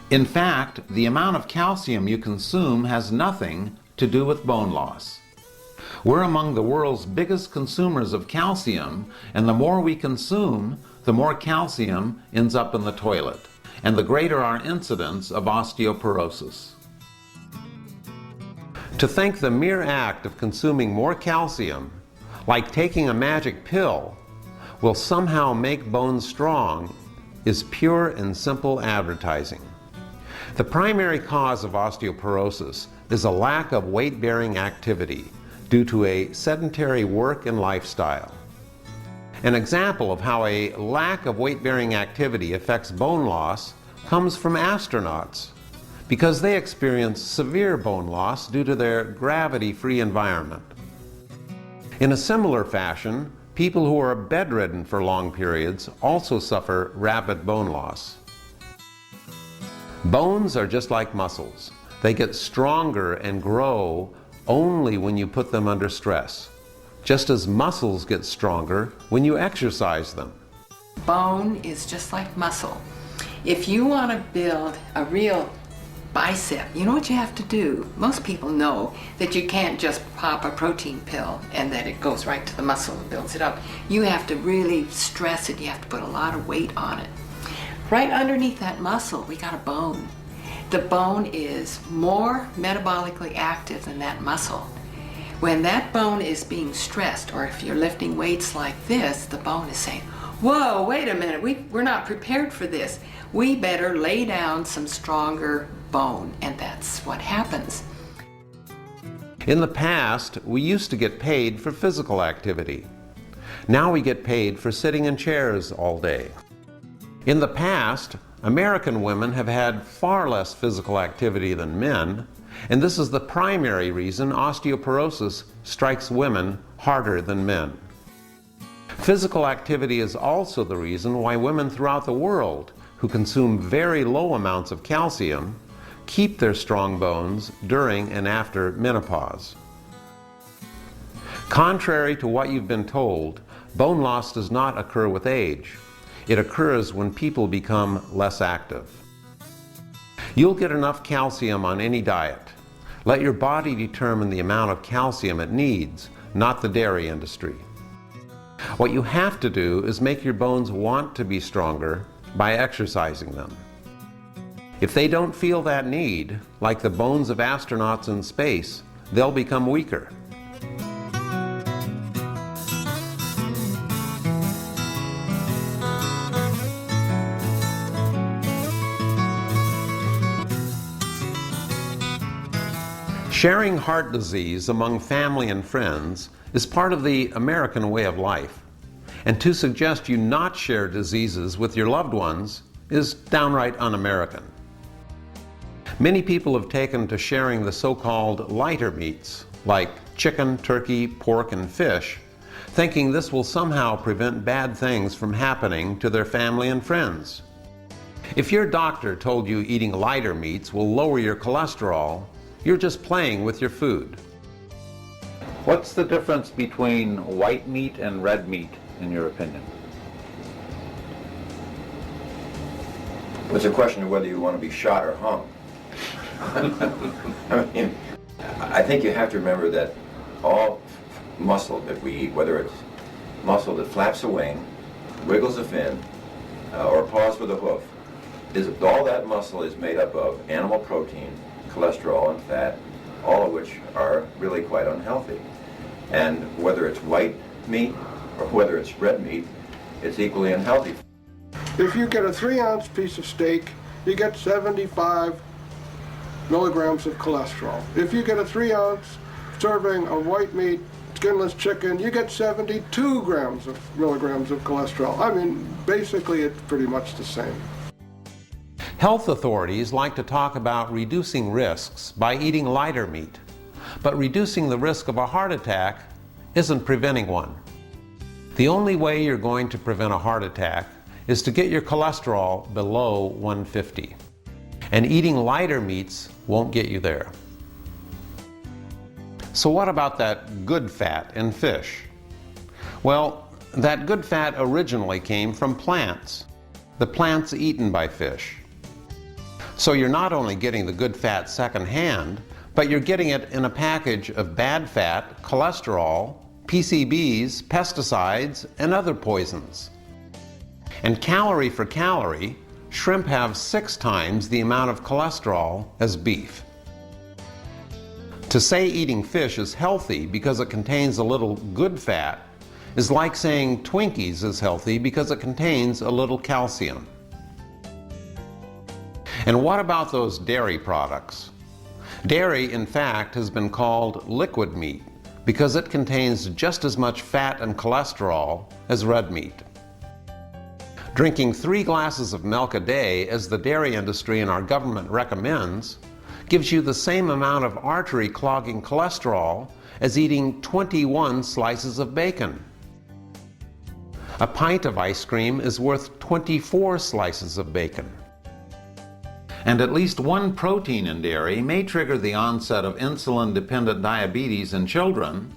In fact, the amount of calcium you consume has nothing to do with bone loss. We're among the world's biggest consumers of calcium, and the more we consume, the more calcium ends up in the toilet, and the greater our incidence of osteoporosis. To think the mere act of consuming more calcium, like taking a magic pill, will somehow make bones strong is pure and simple advertising. The primary cause of osteoporosis is a lack of weight-bearing activity due to a sedentary work and lifestyle. An example of how a lack of weight-bearing activity affects bone loss comes from astronauts, because they experience severe bone loss due to their gravity-free environment. In a similar fashion, people who are bedridden for long periods also suffer rapid bone loss. Bones are just like muscles. They get stronger and grow only when you put them under stress, just as muscles get stronger when you exercise them. Bone is just like muscle. If you want to build a real bicep, you know what you have to do? Most people know that you can't just pop a protein pill and that it goes right to the muscle and builds it up. You have to really stress it. You have to put a lot of weight on it. Right underneath that muscle, we got a bone. The bone is more metabolically active than that muscle. When that bone is being stressed, or if you're lifting weights like this, the bone is saying, whoa, wait a minute, we're not prepared for this. We better lay down some stronger bone, and that's what happens. In the past, we used to get paid for physical activity. Now we get paid for sitting in chairs all day. In the past, American women have had far less physical activity than men, and this is the primary reason osteoporosis strikes women harder than men. Physical activity is also the reason why women throughout the world who consume very low amounts of calcium keep their strong bones during and after menopause. Contrary to what you've been told, bone loss does not occur with age. It occurs when people become less active. You'll get enough calcium on any diet. Let your body determine the amount of calcium it needs, not the dairy industry. What you have to do is make your bones want to be stronger by exercising them. If they don't feel that need, like the bones of astronauts in space, they'll become weaker. Sharing heart disease among family and friends is part of the American way of life, and to suggest you not share diseases with your loved ones is downright un-American. Many people have taken to sharing the so-called lighter meats, like chicken, turkey, pork, and fish, thinking this will somehow prevent bad things from happening to their family and friends. If your doctor told you eating lighter meats will lower your cholesterol, you're just playing with your food. What's the difference between white meat and red meat, in your opinion? It's a question of whether you want to be shot or hung. I think you have to remember that all muscle that we eat, whether it's muscle that flaps a wing, wiggles a fin, or paws with a hoof, all that muscle is made up of animal protein, cholesterol, and fat, all of which are really quite unhealthy. And whether it's white meat or whether it's red meat, it's equally unhealthy. If you get a 3-ounce piece of steak, you get 75 milligrams of cholesterol. If you get a 3-ounce serving of white meat, skinless chicken, you get 72 milligrams of cholesterol. I mean, basically it's pretty much the same. Health authorities like to talk about reducing risks by eating lighter meat, but reducing the risk of a heart attack isn't preventing one. The only way you're going to prevent a heart attack is to get your cholesterol below 150. and eating lighter meats won't get you there. So what about that good fat in fish? Well, that good fat originally came from plants, the plants eaten by fish. So you're not only getting the good fat secondhand, but you're getting it in a package of bad fat, cholesterol, PCBs, pesticides, and other poisons. And calorie for calorie, shrimp have 6 times the amount of cholesterol as beef. To say eating fish is healthy because it contains a little good fat is like saying Twinkies is healthy because it contains a little calcium. And what about those dairy products? Dairy, in fact, has been called liquid meat because it contains just as much fat and cholesterol as red meat. Drinking 3 glasses of milk a day, as the dairy industry and our government recommends, gives you the same amount of artery-clogging cholesterol as eating 21 slices of bacon. A pint of ice cream is worth 24 slices of bacon. And at least one protein in dairy may trigger the onset of insulin-dependent diabetes in children.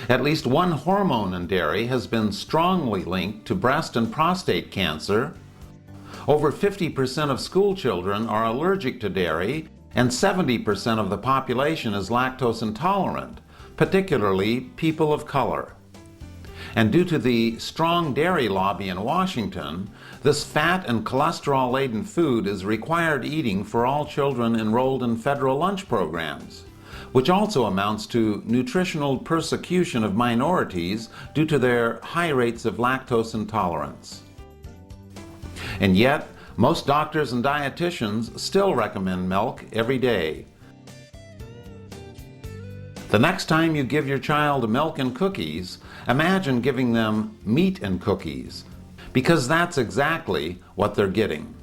At least one hormone in dairy has been strongly linked to breast and prostate cancer. Over 50% of school children are allergic to dairy, and 70% of the population is lactose intolerant, particularly people of color. And due to the strong dairy lobby in Washington, this fat and cholesterol-laden food is required eating for all children enrolled in federal lunch programs, which also amounts to nutritional persecution of minorities due to their high rates of lactose intolerance. And yet, most doctors and dietitians still recommend milk every day. The next time you give your child milk and cookies, imagine giving them meat and cookies, because that's exactly what they're getting.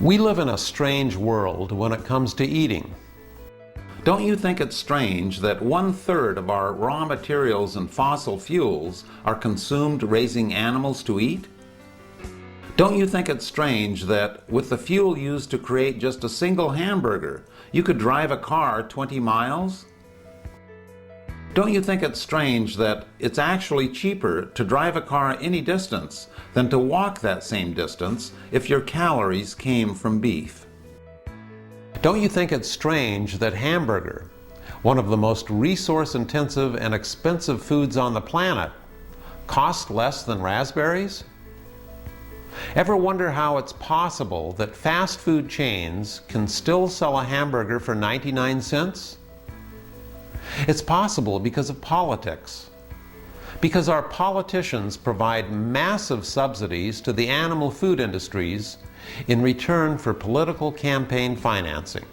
We live in a strange world when it comes to eating. Don't you think it's strange that 1/3 of our raw materials and fossil fuels are consumed raising animals to eat? Don't you think it's strange that with the fuel used to create just a single hamburger, you could drive a car 20 miles? Don't you think it's strange that it's actually cheaper to drive a car any distance than to walk that same distance if your calories came from beef? Don't you think it's strange that hamburger, one of the most resource-intensive and expensive foods on the planet, costs less than raspberries? Ever wonder how it's possible that fast food chains can still sell a hamburger for 99 cents? It's possible because of politics. Because our politicians provide massive subsidies to the animal food industries in return for political campaign financing.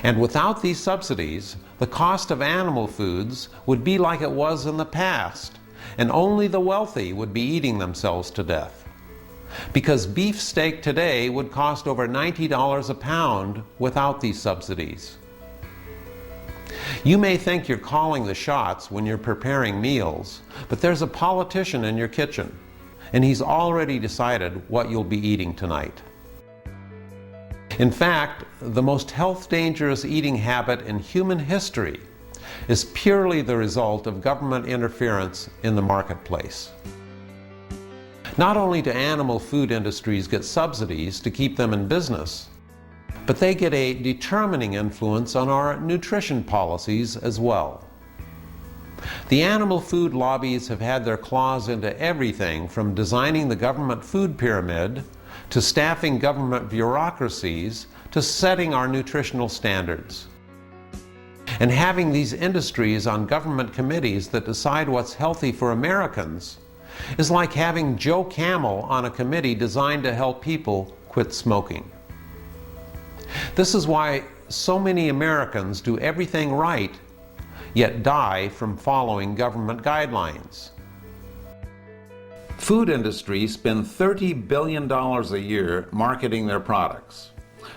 And without these subsidies, the cost of animal foods would be like it was in the past, and only the wealthy would be eating themselves to death. Because beef steak today would cost over $90 a pound without these subsidies. You may think you're calling the shots when you're preparing meals, but there's a politician in your kitchen, and he's already decided what you'll be eating tonight. In fact, the most health-dangerous eating habit in human history is purely the result of government interference in the marketplace. Not only do animal food industries get subsidies to keep them in business, but they get a determining influence on our nutrition policies as well. The animal food lobbies have had their claws into everything from designing the government food pyramid, to staffing government bureaucracies, to setting our nutritional standards. And having these industries on government committees that decide what's healthy for Americans is like having Joe Camel on a committee designed to help people quit smoking. This is why so many Americans do everything right, yet die from following government guidelines. Food industries spend $30 billion a year marketing their products.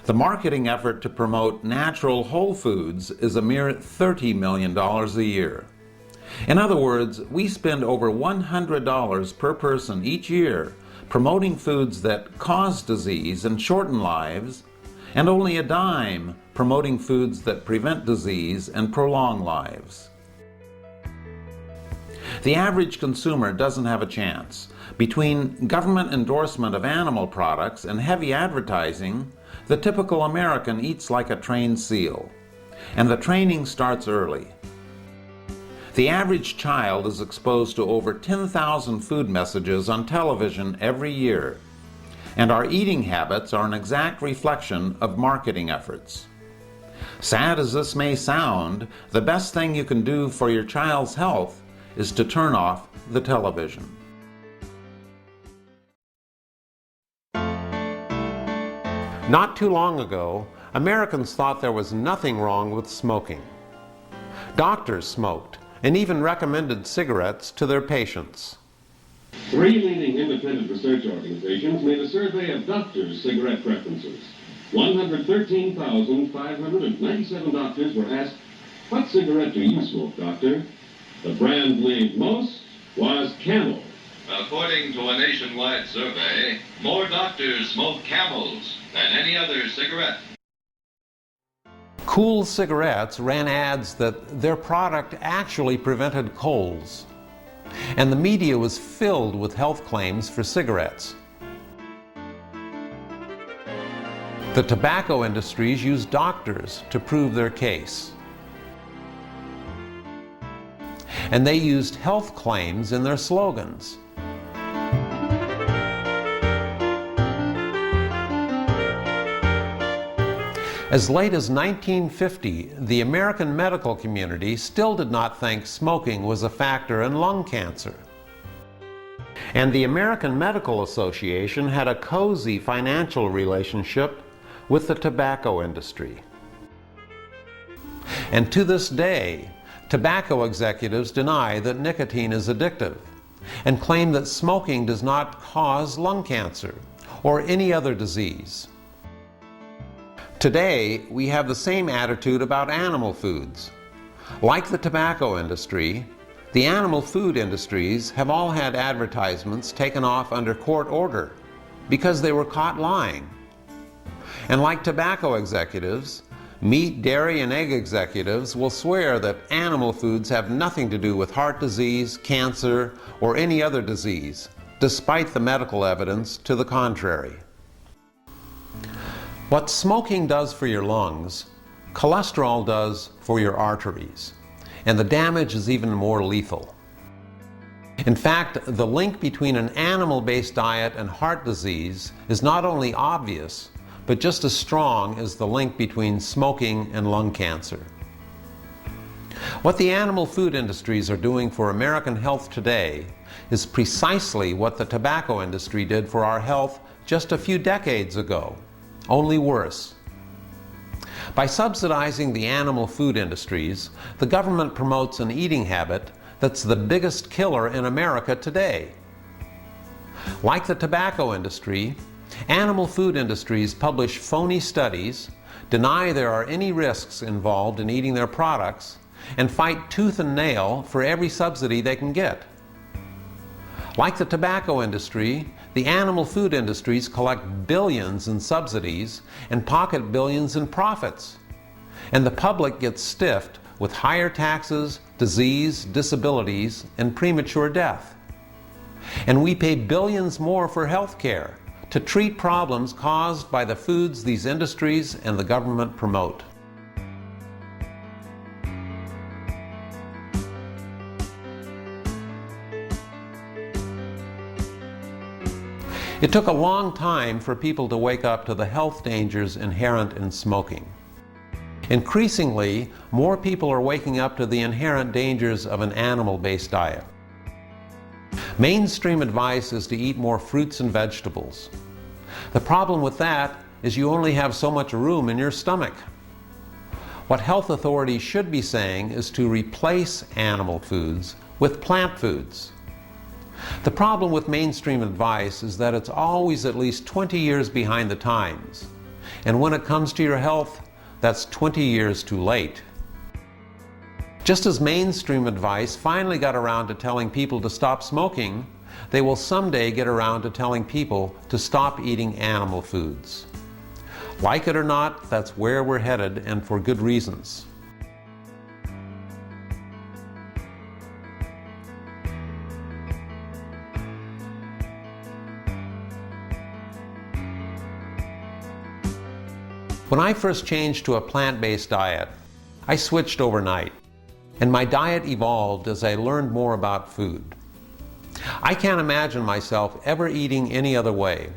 The marketing effort to promote natural whole foods is a mere $30 million a year. In other words, we spend over $100 per person each year promoting foods that cause disease and shorten lives, and only a dime promoting foods that prevent disease and prolong lives. The average consumer doesn't have a chance. Between government endorsement of animal products and heavy advertising, the typical American eats like a trained seal, and the training starts early. The average child is exposed to over 10,000 food messages on television every year, and our eating habits are an exact reflection of marketing efforts. Sad as this may sound, the best thing you can do for your child's health is to turn off the television. Not too long ago, Americans thought there was nothing wrong with smoking. Doctors smoked and even recommended cigarettes to their patients. 3 leading independent research organizations made a survey of doctors' cigarette preferences. 113,597 doctors were asked, "What cigarette do you smoke, doctor?" The brand named most was Camel. According to a nationwide survey, more doctors smoke Camels than any other cigarette. Cool cigarettes ran ads that their product actually prevented colds, and the media was filled with health claims for cigarettes. The tobacco industries used doctors to prove their case, and they used health claims in their slogans. As late as 1950, the American medical community still did not think smoking was a factor in lung cancer. And the American Medical Association had a cozy financial relationship with the tobacco industry. And to this day, tobacco executives deny that nicotine is addictive and claim that smoking does not cause lung cancer or any other disease. Today, we have the same attitude about animal foods. Like the tobacco industry, the animal food industries have all had advertisements taken off under court order because they were caught lying. And like tobacco executives, meat, dairy, and egg executives will swear that animal foods have nothing to do with heart disease, cancer, or any other disease, despite the medical evidence to the contrary. What smoking does for your lungs, cholesterol does for your arteries, and the damage is even more lethal. In fact, the link between an animal-based diet and heart disease is not only obvious, but just as strong as the link between smoking and lung cancer. What the animal food industries are doing for American health today is precisely what the tobacco industry did for our health just a few decades ago, only worse. By subsidizing the animal food industries, the government promotes an eating habit that's the biggest killer in America today. Like the tobacco industry, animal food industries publish phony studies, deny there are any risks involved in eating their products, and fight tooth and nail for every subsidy they can get. Like the tobacco industry, the animal food industries collect billions in subsidies and pocket billions in profits. And the public gets stiffed with higher taxes, disease, disabilities, and premature death. And we pay billions more for health care to treat problems caused by the foods these industries and the government promote. It took a long time for people to wake up to the health dangers inherent in smoking. Increasingly, more people are waking up to the inherent dangers of an animal-based diet. Mainstream advice is to eat more fruits and vegetables. The problem with that is you only have so much room in your stomach. What health authorities should be saying is to replace animal foods with plant foods. The problem with mainstream advice is that it's always at least 20 years behind the times. And when it comes to your health, that's 20 years too late. Just as mainstream advice finally got around to telling people to stop smoking, they will someday get around to telling people to stop eating animal foods. Like it or not, that's where we're headed, and for good reasons. When I first changed to a plant-based diet, I switched overnight, and my diet evolved as I learned more about food. I can't imagine myself ever eating any other way.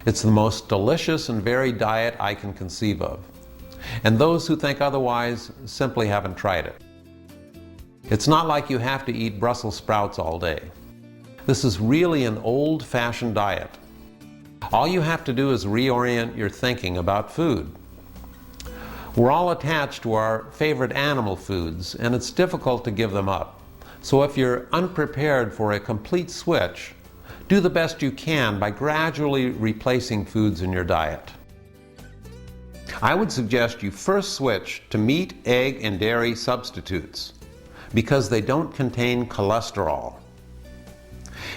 It's the most delicious and varied diet I can conceive of, and those who think otherwise simply haven't tried it. It's not like you have to eat Brussels sprouts all day. This is really an old-fashioned diet. All you have to do is reorient your thinking about food. We're all attached to our favorite animal foods, and it's difficult to give them up. So if you're unprepared for a complete switch, do the best you can by gradually replacing foods in your diet. I would suggest you first switch to meat, egg, and dairy substitutes because they don't contain cholesterol.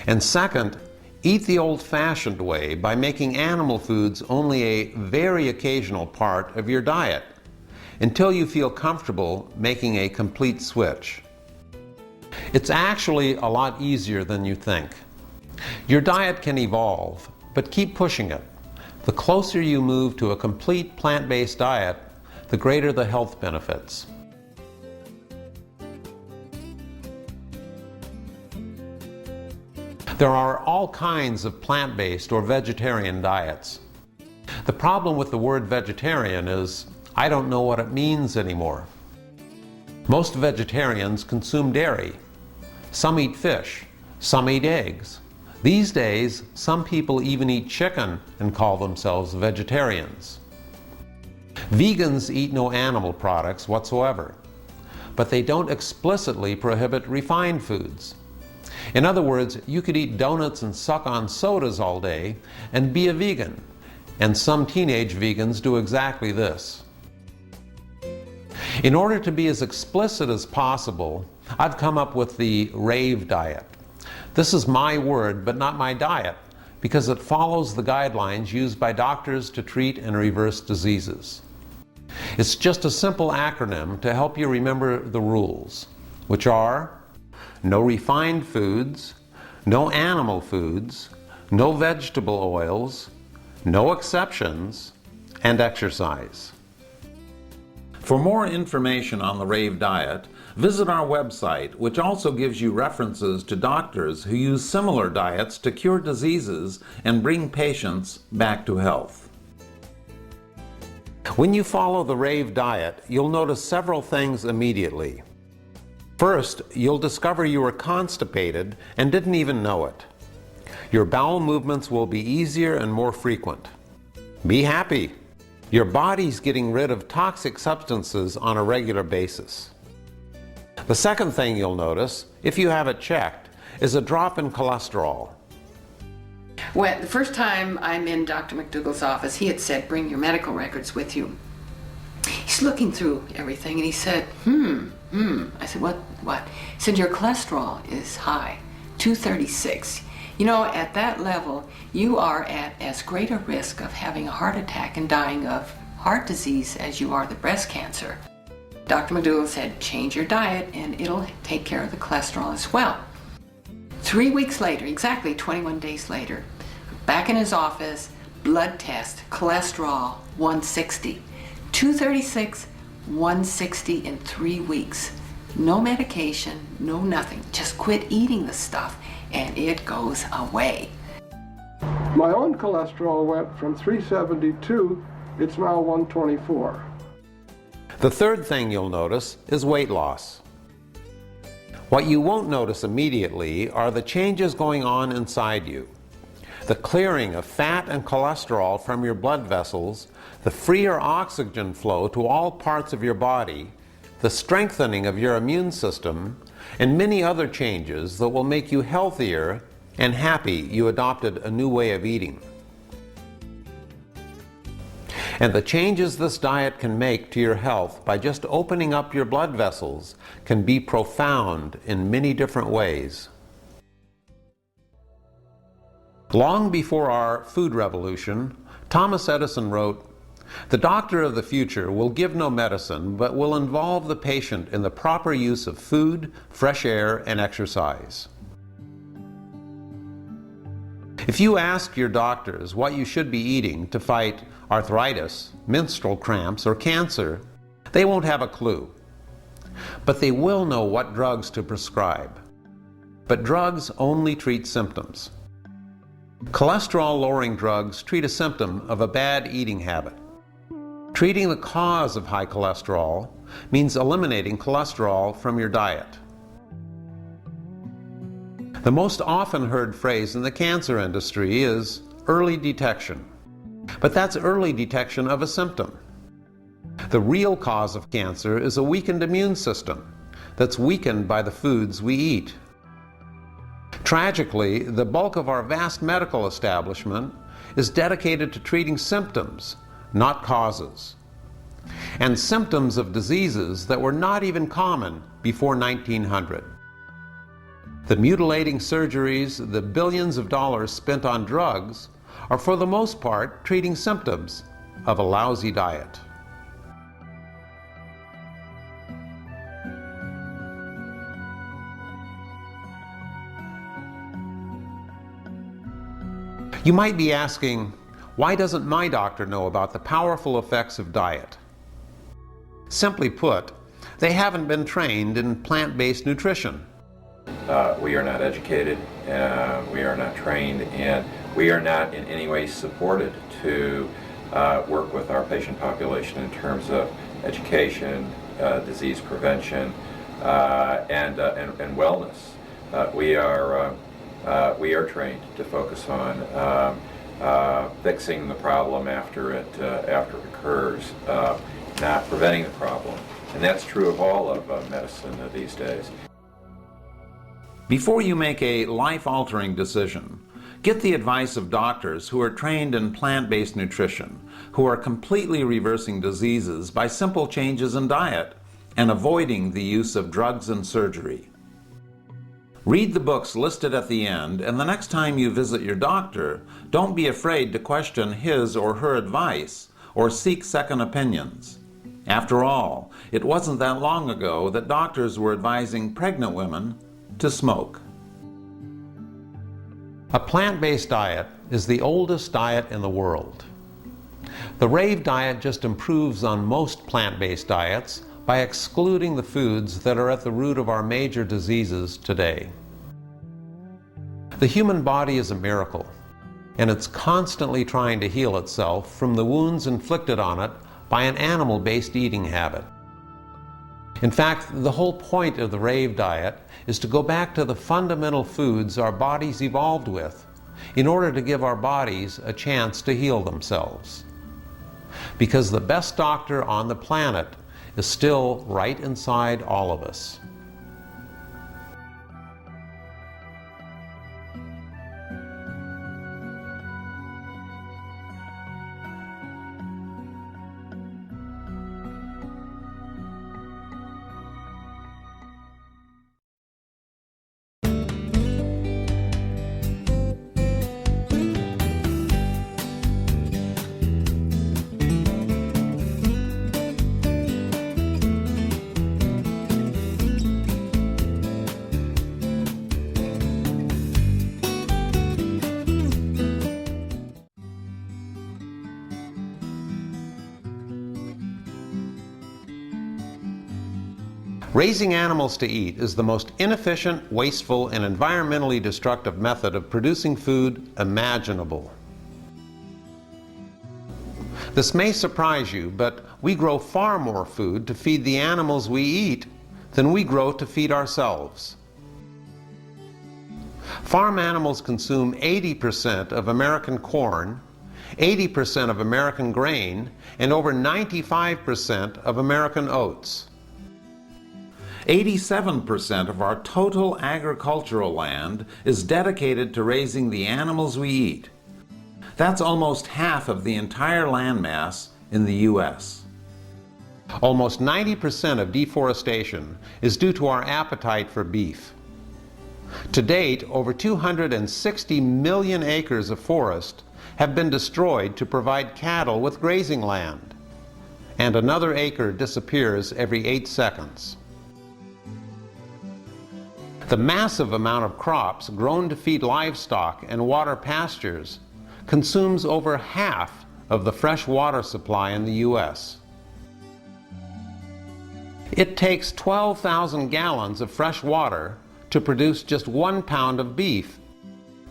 And second, eat the old-fashioned way by making animal foods only a very occasional part of your diet until you feel comfortable making a complete switch. It's actually a lot easier than you think. Your diet can evolve, but keep pushing it. The closer you move to a complete plant-based diet, the greater the health benefits. There are all kinds of plant-based or vegetarian diets. The problem with the word vegetarian is I don't know what it means anymore. Most vegetarians consume dairy. Some eat fish. Some eat eggs. These days, some people even eat chicken and call themselves vegetarians. Vegans eat no animal products whatsoever, but they don't explicitly prohibit refined foods. In other words, you could eat donuts and suck on sodas all day and be a vegan, and some teenage vegans do exactly this. In order to be as explicit as possible, I've come up with the RAVE diet. This is my word, but not my diet, because it follows the guidelines used by doctors to treat and reverse diseases. It's just a simple acronym to help you remember the rules, which are no refined foods, no animal foods, no vegetable oils, no exceptions, and exercise. For more information on the RAVE diet, visit our website, which also gives you references to doctors who use similar diets to cure diseases and bring patients back to health. When you follow the RAVE diet, you'll notice several things immediately. First, you'll discover you were constipated and didn't even know it. Your bowel movements will be easier and more frequent. Be happy. Your body's getting rid of toxic substances on a regular basis. The second thing you'll notice, if you have it checked, is a drop in cholesterol. Well, the first time I'm in Dr. McDougall's office, he had said, bring your medical records with you. He's looking through everything and he said, I said, what? He said, your cholesterol is high, 236. You know, at that level, you are at as great a risk of having a heart attack and dying of heart disease as you are the breast cancer. Dr. McDougall said, change your diet and it'll take care of the cholesterol as well. 3 weeks later, exactly 21 days later, back in his office, blood test, cholesterol 160. 236, 160 in 3 weeks. No medication, no nothing. Just quit eating the stuff and it goes away. My own cholesterol went from 372, it's now 124. The third thing you'll notice is weight loss. What you won't notice immediately are the changes going on inside you. The clearing of fat and cholesterol from your blood vessels, the freer oxygen flow to all parts of your body, the strengthening of your immune system, and many other changes that will make you healthier and happy you adopted a new way of eating. And the changes this diet can make to your health by just opening up your blood vessels can be profound in many different ways. Long before our food revolution, Thomas Edison wrote, "The doctor of the future will give no medicine, but will involve the patient in the proper use of food, fresh air, and exercise." If you ask your doctors what you should be eating to fight arthritis, menstrual cramps, or cancer, they won't have a clue. But they will know what drugs to prescribe. But drugs only treat symptoms. Cholesterol-lowering drugs treat a symptom of a bad eating habit. Treating the cause of high cholesterol means eliminating cholesterol from your diet. The most often heard phrase in the cancer industry is early detection. But that's early detection of a symptom. The real cause of cancer is a weakened immune system that's weakened by the foods we eat. Tragically, the bulk of our vast medical establishment is dedicated to treating symptoms, not causes. And symptoms of diseases that were not even common before 1900. The mutilating surgeries, the billions of dollars spent on drugs, are for the most part treating symptoms of a lousy diet. You might be asking, why doesn't my doctor know about the powerful effects of diet? Simply put, they haven't been trained in plant-based nutrition. We are not educated, we are not trained, and we are not in any way supported to work with our patient population in terms of education, disease prevention, and wellness. We are trained to focus on fixing the problem after it occurs, not preventing the problem. And that's true of all of medicine these days. Before you make a life-altering decision, get the advice of doctors who are trained in plant-based nutrition, who are completely reversing diseases by simple changes in diet and avoiding the use of drugs and surgery. Read the books listed at the end, and the next time you visit your doctor, don't be afraid to question his or her advice or seek second opinions. After all, it wasn't that long ago that doctors were advising pregnant women to smoke. A plant-based diet is the oldest diet in the world. The rave diet just improves on most plant-based diets by excluding the foods that are at the root of our major diseases today. The human body is a miracle, and it's constantly trying to heal itself from the wounds inflicted on it by an animal-based eating habit. In fact, the whole point of the rave diet is to go back to the fundamental foods our bodies evolved with in order to give our bodies a chance to heal themselves. Because the best doctor on the planet is still right inside all of us. Raising animals to eat is the most inefficient, wasteful, and environmentally destructive method of producing food imaginable. This may surprise you, but we grow far more food to feed the animals we eat than we grow to feed ourselves. Farm animals consume 80% of American corn, 80% of American grain, and over 95% of American oats. 87% of our total agricultural land is dedicated to raising the animals we eat. That's almost half of the entire landmass in the U.S. Almost 90% of deforestation is due to our appetite for beef. To date, over 260 million acres of forest have been destroyed to provide cattle with grazing land, and another acre disappears every 8 seconds. The massive amount of crops grown to feed livestock and water pastures consumes over half of the fresh water supply in the U.S. It takes 12,000 gallons of fresh water to produce just 1 pound of beef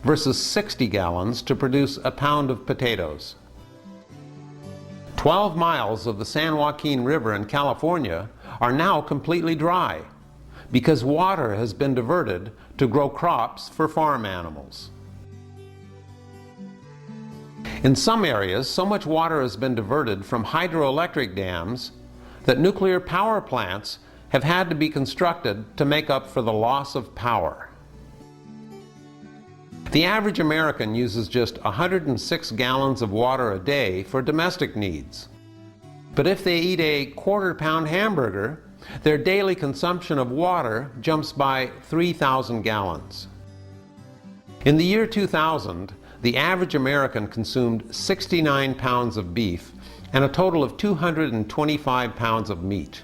versus 60 gallons to produce a pound of potatoes. 12 miles of the San Joaquin River in California are now completely dry because water has been diverted to grow crops for farm animals. In some areas, so much water has been diverted from hydroelectric dams that nuclear power plants have had to be constructed to make up for the loss of power. The average American uses just 106 gallons of water a day for domestic needs. But if they eat a quarter-pound hamburger, their daily consumption of water jumps by 3,000 gallons. In the year 2000, the average American consumed 69 pounds of beef and a total of 225 pounds of meat.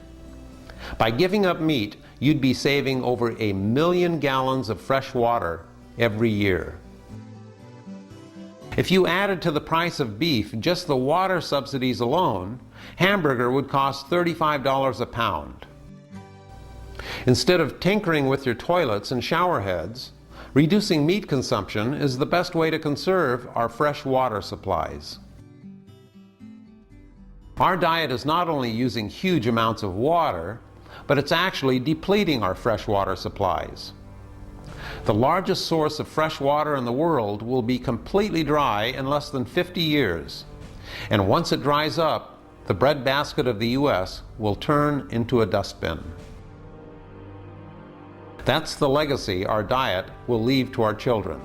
By giving up meat, you'd be saving over 1 million gallons of fresh water every year. If you added to the price of beef just the water subsidies alone, hamburger would cost $35 a pound. Instead of tinkering with your toilets and shower heads, reducing meat consumption is the best way to conserve our fresh water supplies. Our diet is not only using huge amounts of water, but it's actually depleting our freshwater supplies. The largest source of fresh water in the world will be completely dry in less than 50 years. And once it dries up, the breadbasket of the U.S. will turn into a dustbin. That's the legacy our diet will leave to our children.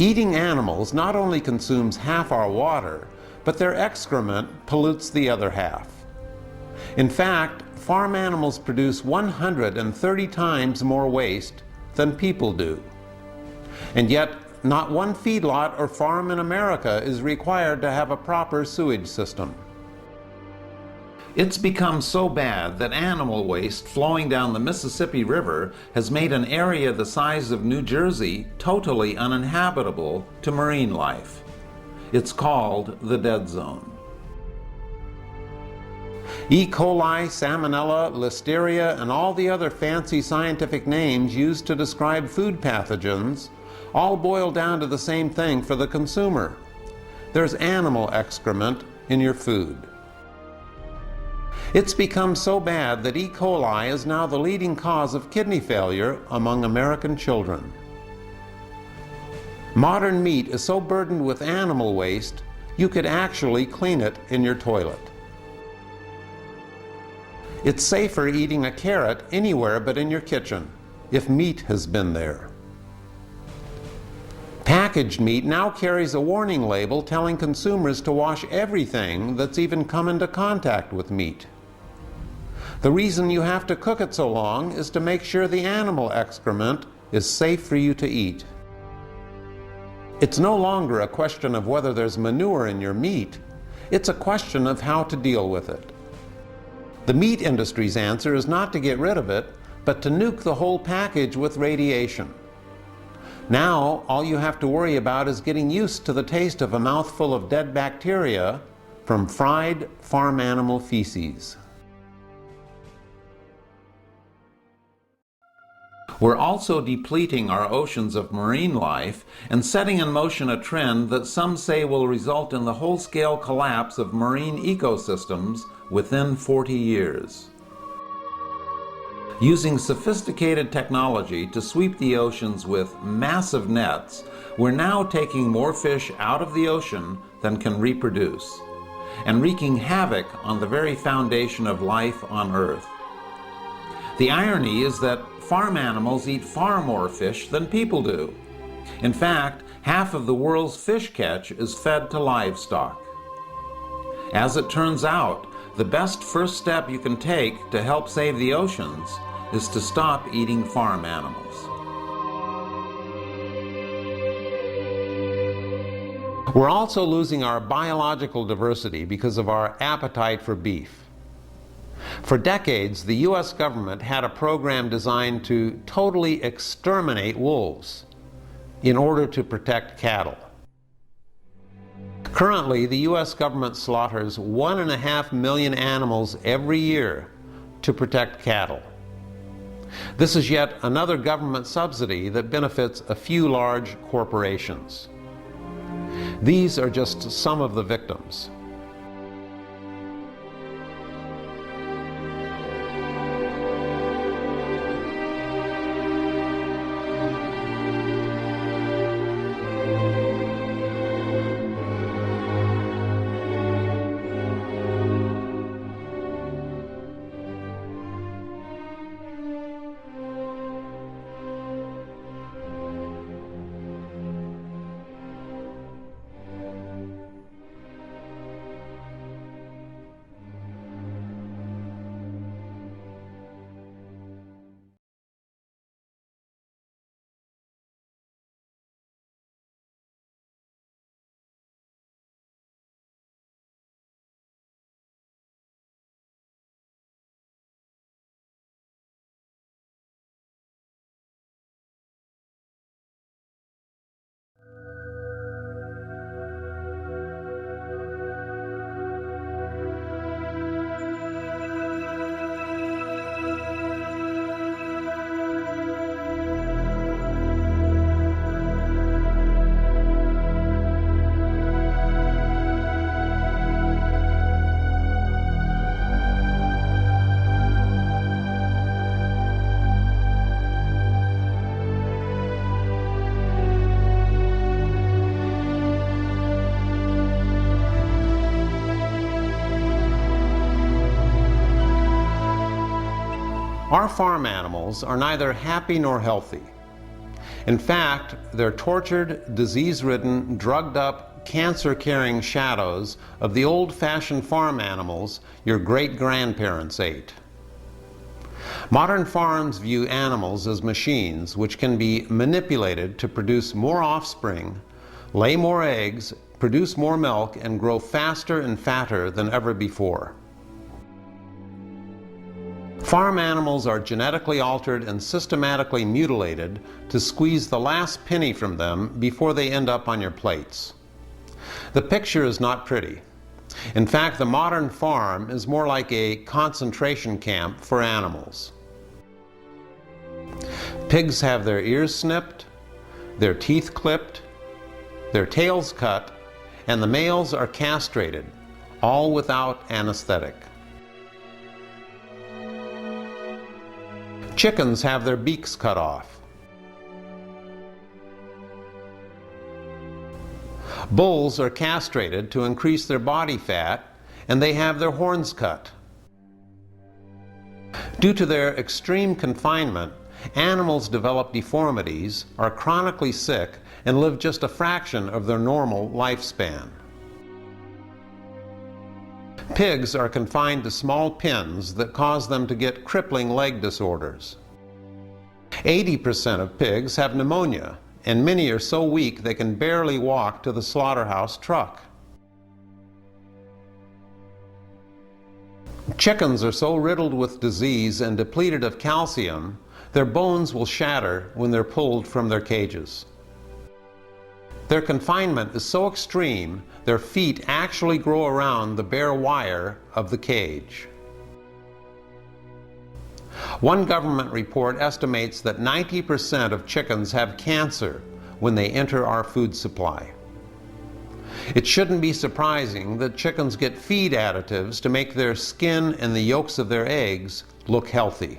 Eating animals not only consumes half our water, but their excrement pollutes the other half. In fact, farm animals produce 130 times more waste than people do. And yet, not one feedlot or farm in America is required to have a proper sewage system. It's become so bad that animal waste flowing down the Mississippi River has made an area the size of New Jersey totally uninhabitable to marine life. It's called the dead zone. E. coli, salmonella, listeria, and all the other fancy scientific names used to describe food pathogens all boil down to the same thing for the consumer. There's animal excrement in your food. It's become so bad that E. coli is now the leading cause of kidney failure among American children. Modern meat is so burdened with animal waste, you could actually clean it in your toilet. It's safer eating a carrot anywhere but in your kitchen, if meat has been there. Packaged meat now carries a warning label telling consumers to wash everything that's even come into contact with meat. The reason you have to cook it so long is to make sure the animal excrement is safe for you to eat. It's no longer a question of whether there's manure in your meat, it's a question of how to deal with it. The meat industry's answer is not to get rid of it, but to nuke the whole package with radiation. Now, all you have to worry about is getting used to the taste of a mouthful of dead bacteria from fried farm animal feces. We're also depleting our oceans of marine life and setting in motion a trend that some say will result in the whole-scale collapse of marine ecosystems within 40 years. Using sophisticated technology to sweep the oceans with massive nets, we're now taking more fish out of the ocean than can reproduce, and wreaking havoc on the very foundation of life on Earth. The irony is that farm animals eat far more fish than people do. In fact, half of the world's fish catch is fed to livestock. As it turns out, the best first step you can take to help save the oceans is to stop eating farm animals. We're also losing our biological diversity because of our appetite for beef. For decades, the U.S. government had a program designed to totally exterminate wolves in order to protect cattle. Currently, the U.S. government slaughters 1.5 million animals every year to protect cattle. This is yet another government subsidy that benefits a few large corporations. These are just some of the victims. Our farm animals are neither happy nor healthy. In fact, they're tortured, disease-ridden, drugged-up, cancer-carrying shadows of the old-fashioned farm animals your great-grandparents ate. Modern farms view animals as machines which can be manipulated to produce more offspring, lay more eggs, produce more milk, and grow faster and fatter than ever before. Farm animals are genetically altered and systematically mutilated to squeeze the last penny from them before they end up on your plates. The picture is not pretty. In fact, the modern farm is more like a concentration camp for animals. Pigs have their ears snipped, their teeth clipped, their tails cut, and the males are castrated, all without anesthetic. Chickens have their beaks cut off. Bulls are castrated to increase their body fat, and they have their horns cut. Due to their extreme confinement, animals develop deformities, are chronically sick, and live just a fraction of their normal lifespan. Pigs are confined to small pens that cause them to get crippling leg disorders. 80% of pigs have pneumonia, and many are so weak they can barely walk to the slaughterhouse truck. Chickens are so riddled with disease and depleted of calcium, their bones will shatter when they're pulled from their cages. Their confinement is so extreme, their feet actually grow around the bare wire of the cage. One government report estimates that 90% of chickens have cancer when they enter our food supply. It shouldn't be surprising that chickens get feed additives to make their skin and the yolks of their eggs look healthy.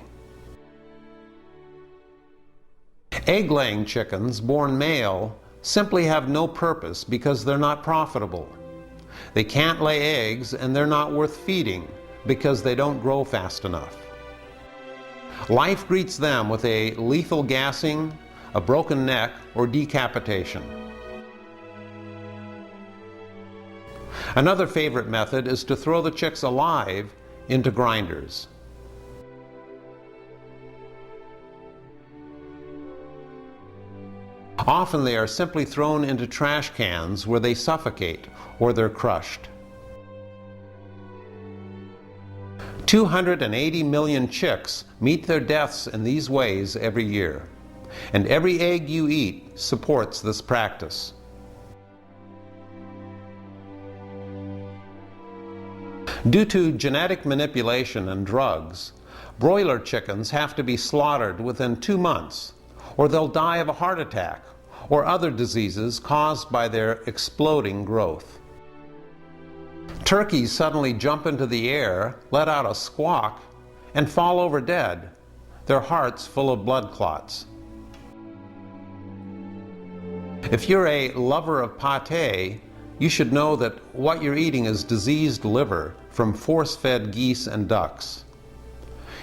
Egg-laying chickens born male simply have no purpose because they're not profitable. They can't lay eggs and they're not worth feeding because they don't grow fast enough. Life greets them with a lethal gassing, a broken neck, or decapitation. Another favorite method is to throw the chicks alive into grinders. Often they are simply thrown into trash cans where they suffocate or they're crushed. 280 million chicks meet their deaths in these ways every year, and every egg you eat supports this practice. Due to genetic manipulation and drugs, broiler chickens have to be slaughtered within 2 months, or they'll die of a heart attack or other diseases caused by their exploding growth. Turkeys suddenly jump into the air, let out a squawk, and fall over dead, their hearts full of blood clots. If you're a lover of pâté, you should know that what you're eating is diseased liver from force-fed geese and ducks.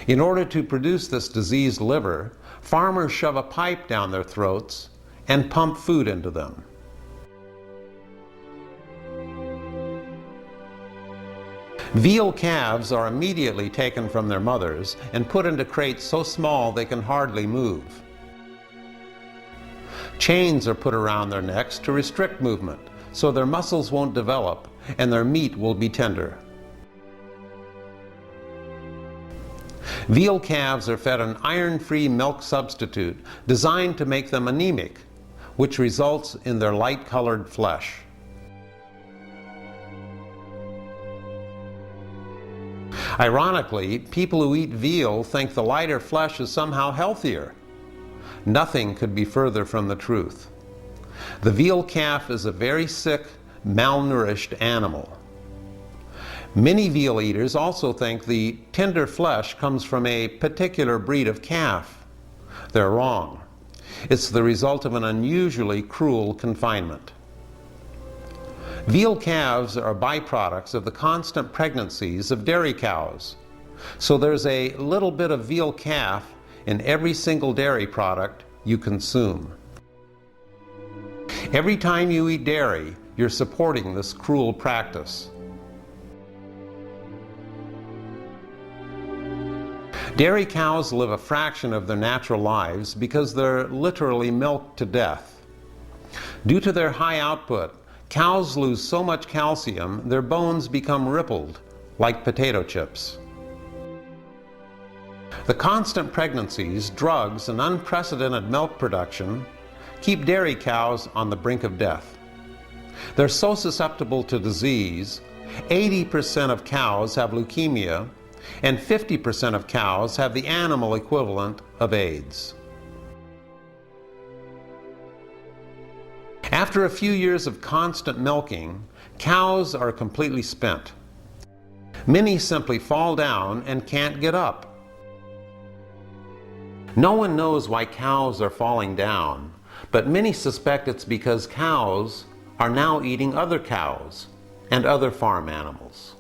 In order to produce this diseased liver, farmers shove a pipe down their throats and pump food into them. Veal calves are immediately taken from their mothers and put into crates so small they can hardly move. Chains are put around their necks to restrict movement, so their muscles won't develop and their meat will be tender. Veal calves are fed an iron-free milk substitute designed to make them anemic, which results in their light-colored flesh. Ironically, people who eat veal think the lighter flesh is somehow healthier. Nothing could be further from the truth. The veal calf is a very sick, malnourished animal. Many veal eaters also think the tender flesh comes from a particular breed of calf. They're wrong. It's the result of an unusually cruel confinement. Veal calves are byproducts of the constant pregnancies of dairy cows. So there's a little bit of veal calf in every single dairy product you consume. Every time you eat dairy, you're supporting this cruel practice. Dairy cows live a fraction of their natural lives because they're literally milked to death. Due to their high output, cows lose so much calcium their bones become rippled, like potato chips. The constant pregnancies, drugs, and unprecedented milk production keep dairy cows on the brink of death. They're so susceptible to disease, 80% of cows have leukemia, and 50% of cows have the animal equivalent of AIDS. After a few years of constant milking, cows are completely spent. Many simply fall down and can't get up. No one knows why cows are falling down, but many suspect it's because cows are now eating other cows and other farm animals.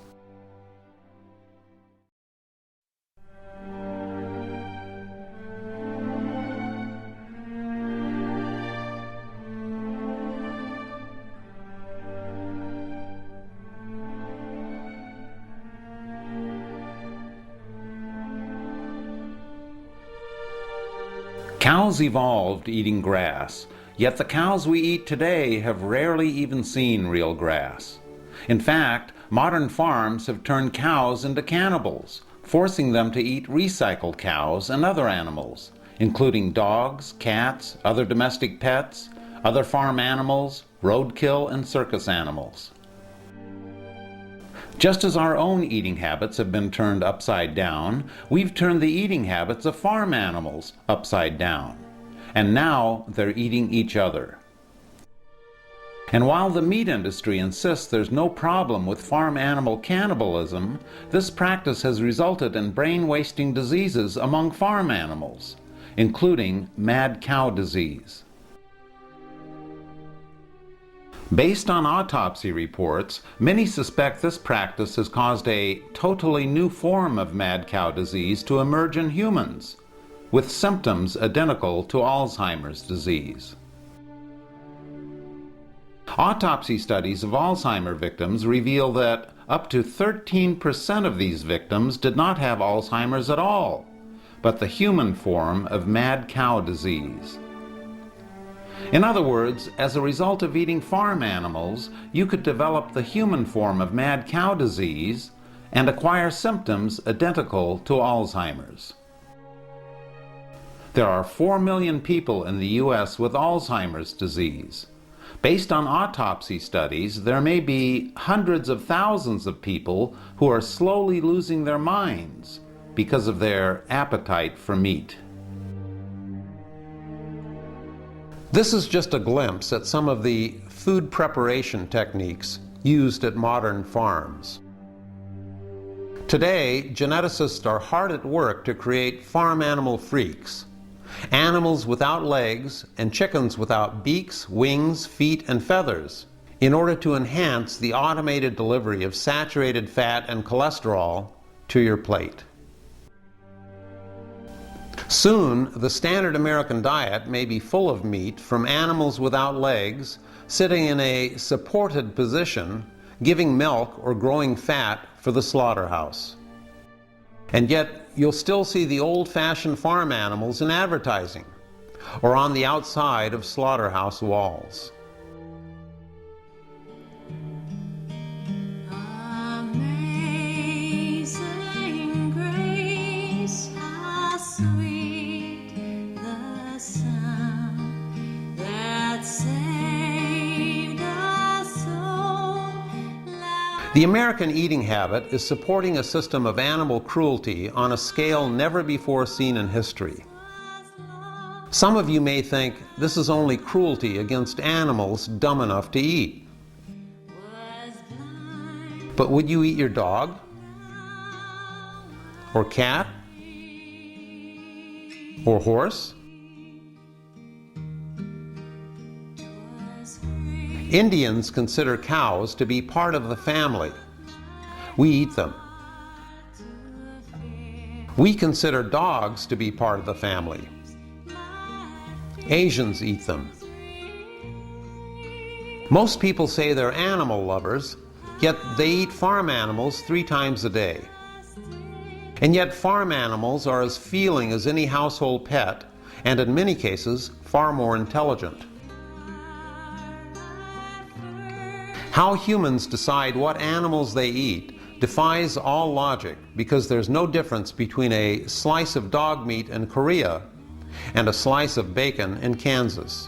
Cows evolved eating grass, yet the cows we eat today have rarely even seen real grass. In fact, modern farms have turned cows into cannibals, forcing them to eat recycled cows and other animals, including dogs, cats, other domestic pets, other farm animals, roadkill, and circus animals. Just as our own eating habits have been turned upside down, we've turned the eating habits of farm animals upside down. And now they're eating each other. And while the meat industry insists there's no problem with farm animal cannibalism, this practice has resulted in brain-wasting diseases among farm animals, including mad cow disease. Based on autopsy reports, many suspect this practice has caused a totally new form of mad cow disease to emerge in humans, with symptoms identical to Alzheimer's disease. Autopsy studies of Alzheimer's victims reveal that up to 13% of these victims did not have Alzheimer's at all, but the human form of mad cow disease. In other words, as a result of eating farm animals, you could develop the human form of mad cow disease and acquire symptoms identical to Alzheimer's. There are 4 million people in the U.S. with Alzheimer's disease. Based on autopsy studies, there may be hundreds of thousands of people who are slowly losing their minds because of their appetite for meat. This is just a glimpse at some of the food preparation techniques used at modern farms. Today, geneticists are hard at work to create farm animal freaks, animals without legs and chickens without beaks, wings, feet, and feathers, in order to enhance the automated delivery of saturated fat and cholesterol to your plate. Soon, the standard American diet may be full of meat from animals without legs, sitting in a supported position, giving milk or growing fat for the slaughterhouse. And yet, you'll still see the old-fashioned farm animals in advertising or on the outside of slaughterhouse walls. Amazing grace, how sweet the sound that saved a soul. The American eating habit is supporting a system of animal cruelty on a scale never before seen in history. Some of you may think this is only cruelty against animals dumb enough to eat. But would you eat your dog? Or cat? Or horse? Indians consider cows to be part of the family. We eat them. We consider dogs to be part of the family. Asians eat them. Most people say they're animal lovers, yet they eat farm animals 3 times a day. And yet farm animals are as feeling as any household pet, and in many cases, far more intelligent. How humans decide what animals they eat defies all logic, because there's no difference between a slice of dog meat in Korea and a slice of bacon in Kansas.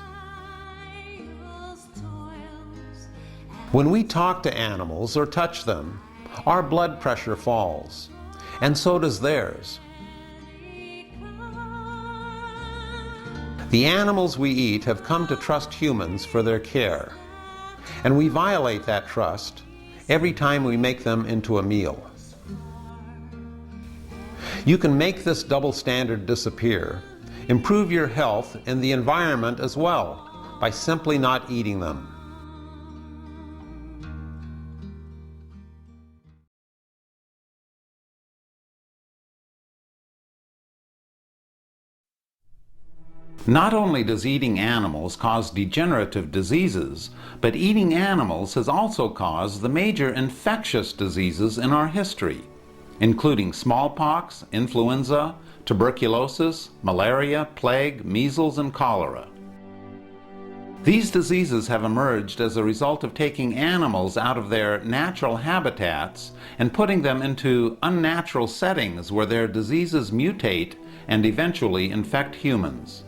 When we talk to animals or touch them, our blood pressure falls, and so does theirs. The animals we eat have come to trust humans for their care, and we violate that trust every time we make them into a meal. You can make this double standard disappear, improve your health and the environment as well, by simply not eating them. Not only does eating animals cause degenerative diseases, but eating animals has also caused the major infectious diseases in our history, including smallpox, influenza, tuberculosis, malaria, plague, measles, and cholera. These diseases have emerged as a result of taking animals out of their natural habitats and putting them into unnatural settings where their diseases mutate and eventually infect humans.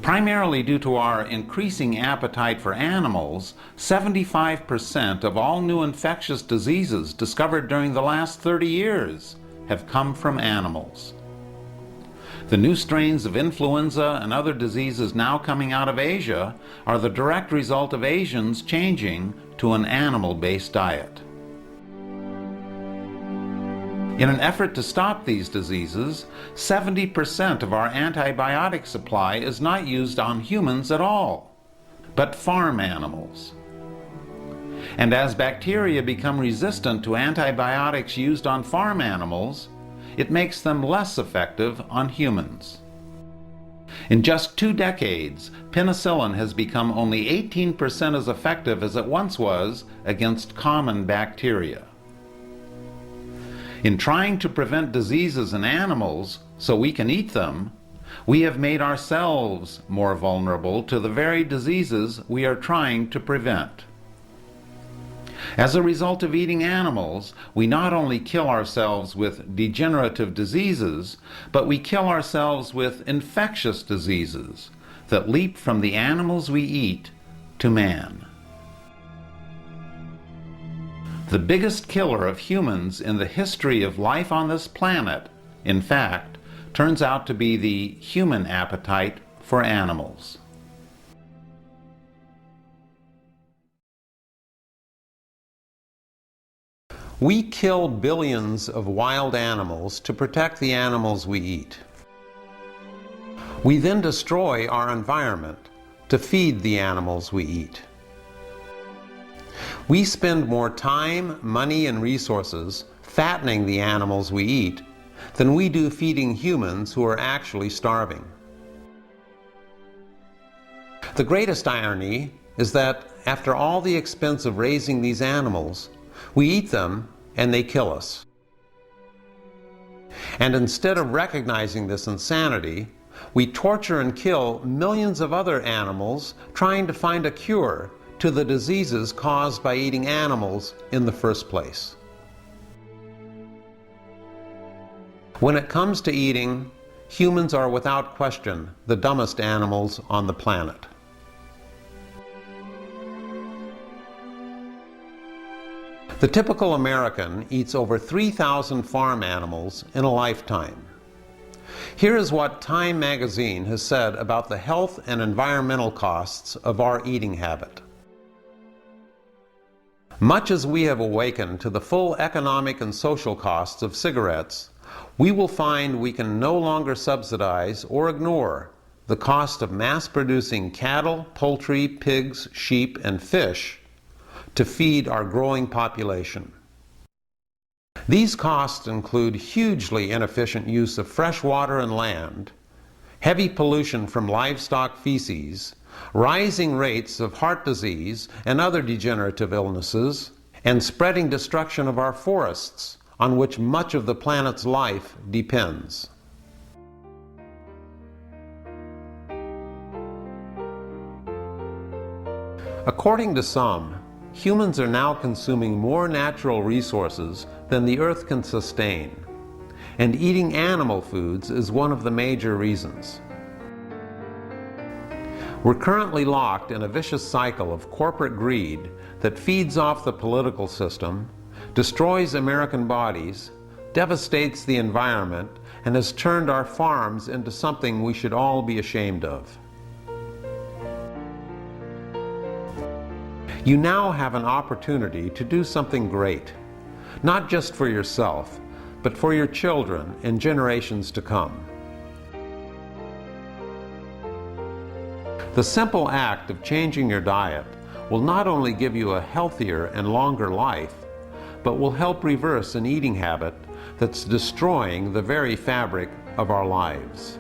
Primarily due to our increasing appetite for animals, 75% of all new infectious diseases discovered during the last 30 years have come from animals. The new strains of influenza and other diseases now coming out of Asia are the direct result of Asians changing to an animal-based diet. In an effort to stop these diseases, 70% of our antibiotic supply is not used on humans at all, but farm animals. And as bacteria become resistant to antibiotics used on farm animals, it makes them less effective on humans. In just 2 decades, penicillin has become only 18% as effective as it once was against common bacteria. In trying to prevent diseases in animals so we can eat them, we have made ourselves more vulnerable to the very diseases we are trying to prevent. As a result of eating animals, we not only kill ourselves with degenerative diseases, but we kill ourselves with infectious diseases that leap from the animals we eat to man. The biggest killer of humans in the history of life on this planet, in fact, turns out to be the human appetite for animals. We kill billions of wild animals to protect the animals we eat. We then destroy our environment to feed the animals we eat. We spend more time, money, and resources fattening the animals we eat than we do feeding humans who are actually starving. The greatest irony is that after all the expense of raising these animals, we eat them and they kill us. And instead of recognizing this insanity, we torture and kill millions of other animals trying to find a cure to the diseases caused by eating animals in the first place. When it comes to eating, humans are without question the dumbest animals on the planet. The typical American eats over 3,000 farm animals in a lifetime. Here is what Time magazine has said about the health and environmental costs of our eating habit. Much as we have awakened to the full economic and social costs of cigarettes, we will find we can no longer subsidize or ignore the cost of mass-producing cattle, poultry, pigs, sheep, and fish to feed our growing population. These costs include hugely inefficient use of fresh water and land, heavy pollution from livestock feces, rising rates of heart disease and other degenerative illnesses, and spreading destruction of our forests, on which much of the planet's life depends. According to some, humans are now consuming more natural resources than the earth can sustain, and eating animal foods is one of the major reasons. We're currently locked in a vicious cycle of corporate greed that feeds off the political system, destroys American bodies, devastates the environment, and has turned our farms into something we should all be ashamed of. You now have an opportunity to do something great, not just for yourself, but for your children and generations to come. The simple act of changing your diet will not only give you a healthier and longer life, but will help reverse an eating habit that's destroying the very fabric of our lives.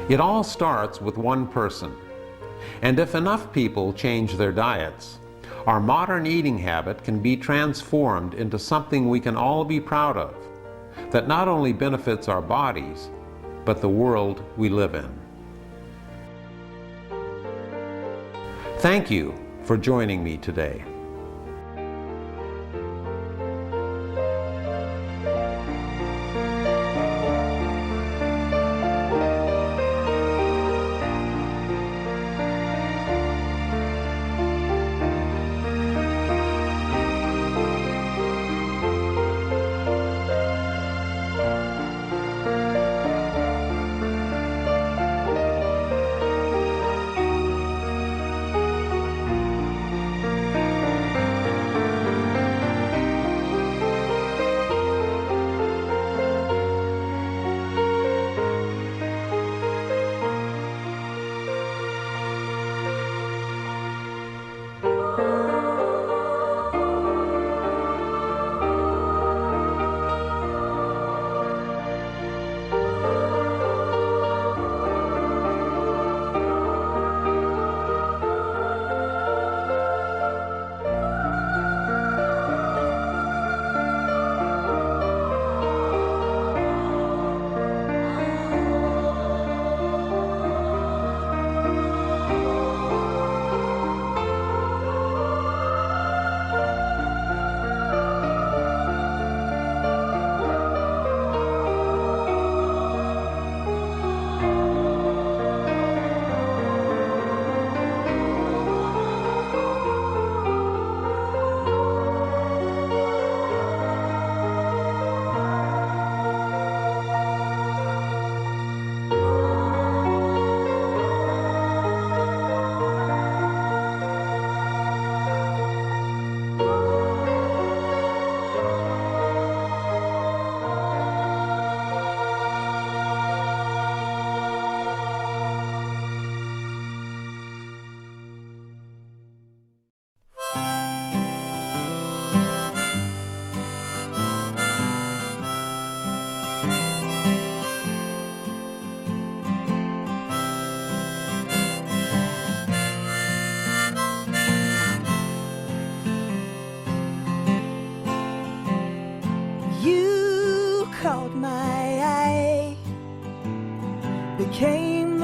It all starts with one person. And if enough people change their diets, our modern eating habit can be transformed into something we can all be proud of, that not only benefits our bodies, but the world we live in. Thank you for joining me today.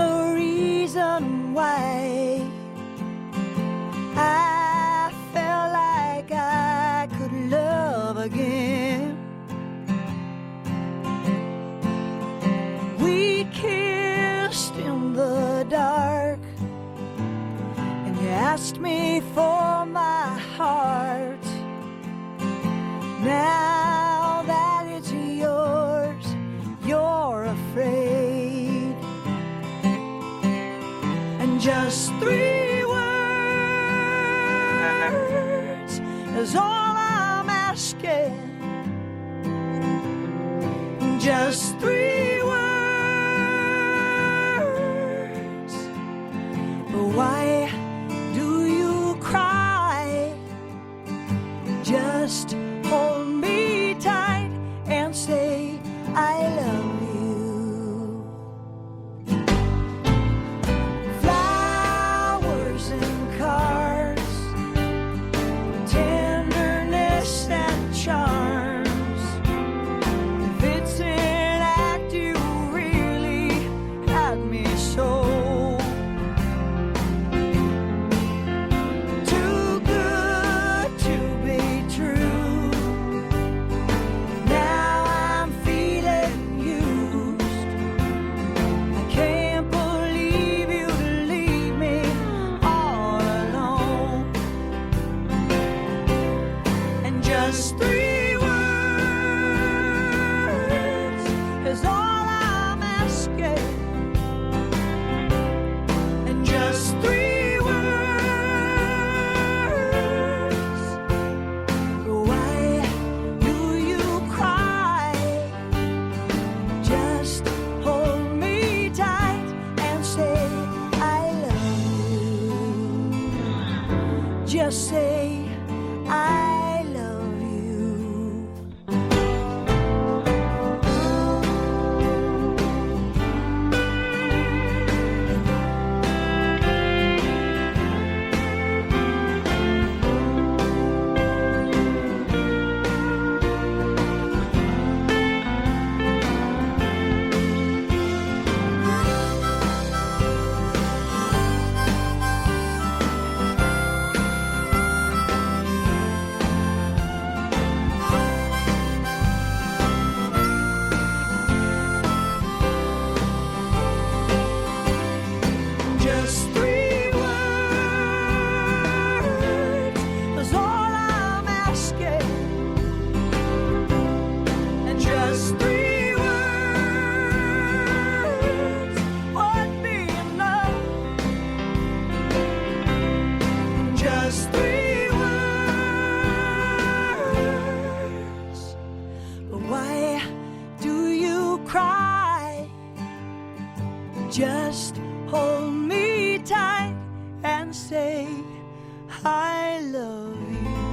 the reason why I felt like I could love again. We kissed in the dark, and you asked me for my heart. Now that it's yours, you're afraid. And just 3 words is all I'm asking. Just 3 words. But why do you cry? Just hold me tight and say I love you. Flowers and cards, tenderness and charms. If it's an act you really had me so. Too good to be true. Now I'm feeling used. I can't believe you leave me all alone. And just 3 words is all I'm asking. And just 3 words. Why do you cry? Just hold me tight and say I love you. Just say I love you. Just 3 words is all I'm asking. And just 3 words would be enough. And just 3 words. But why do you cry? Just hold me tight and say I love you.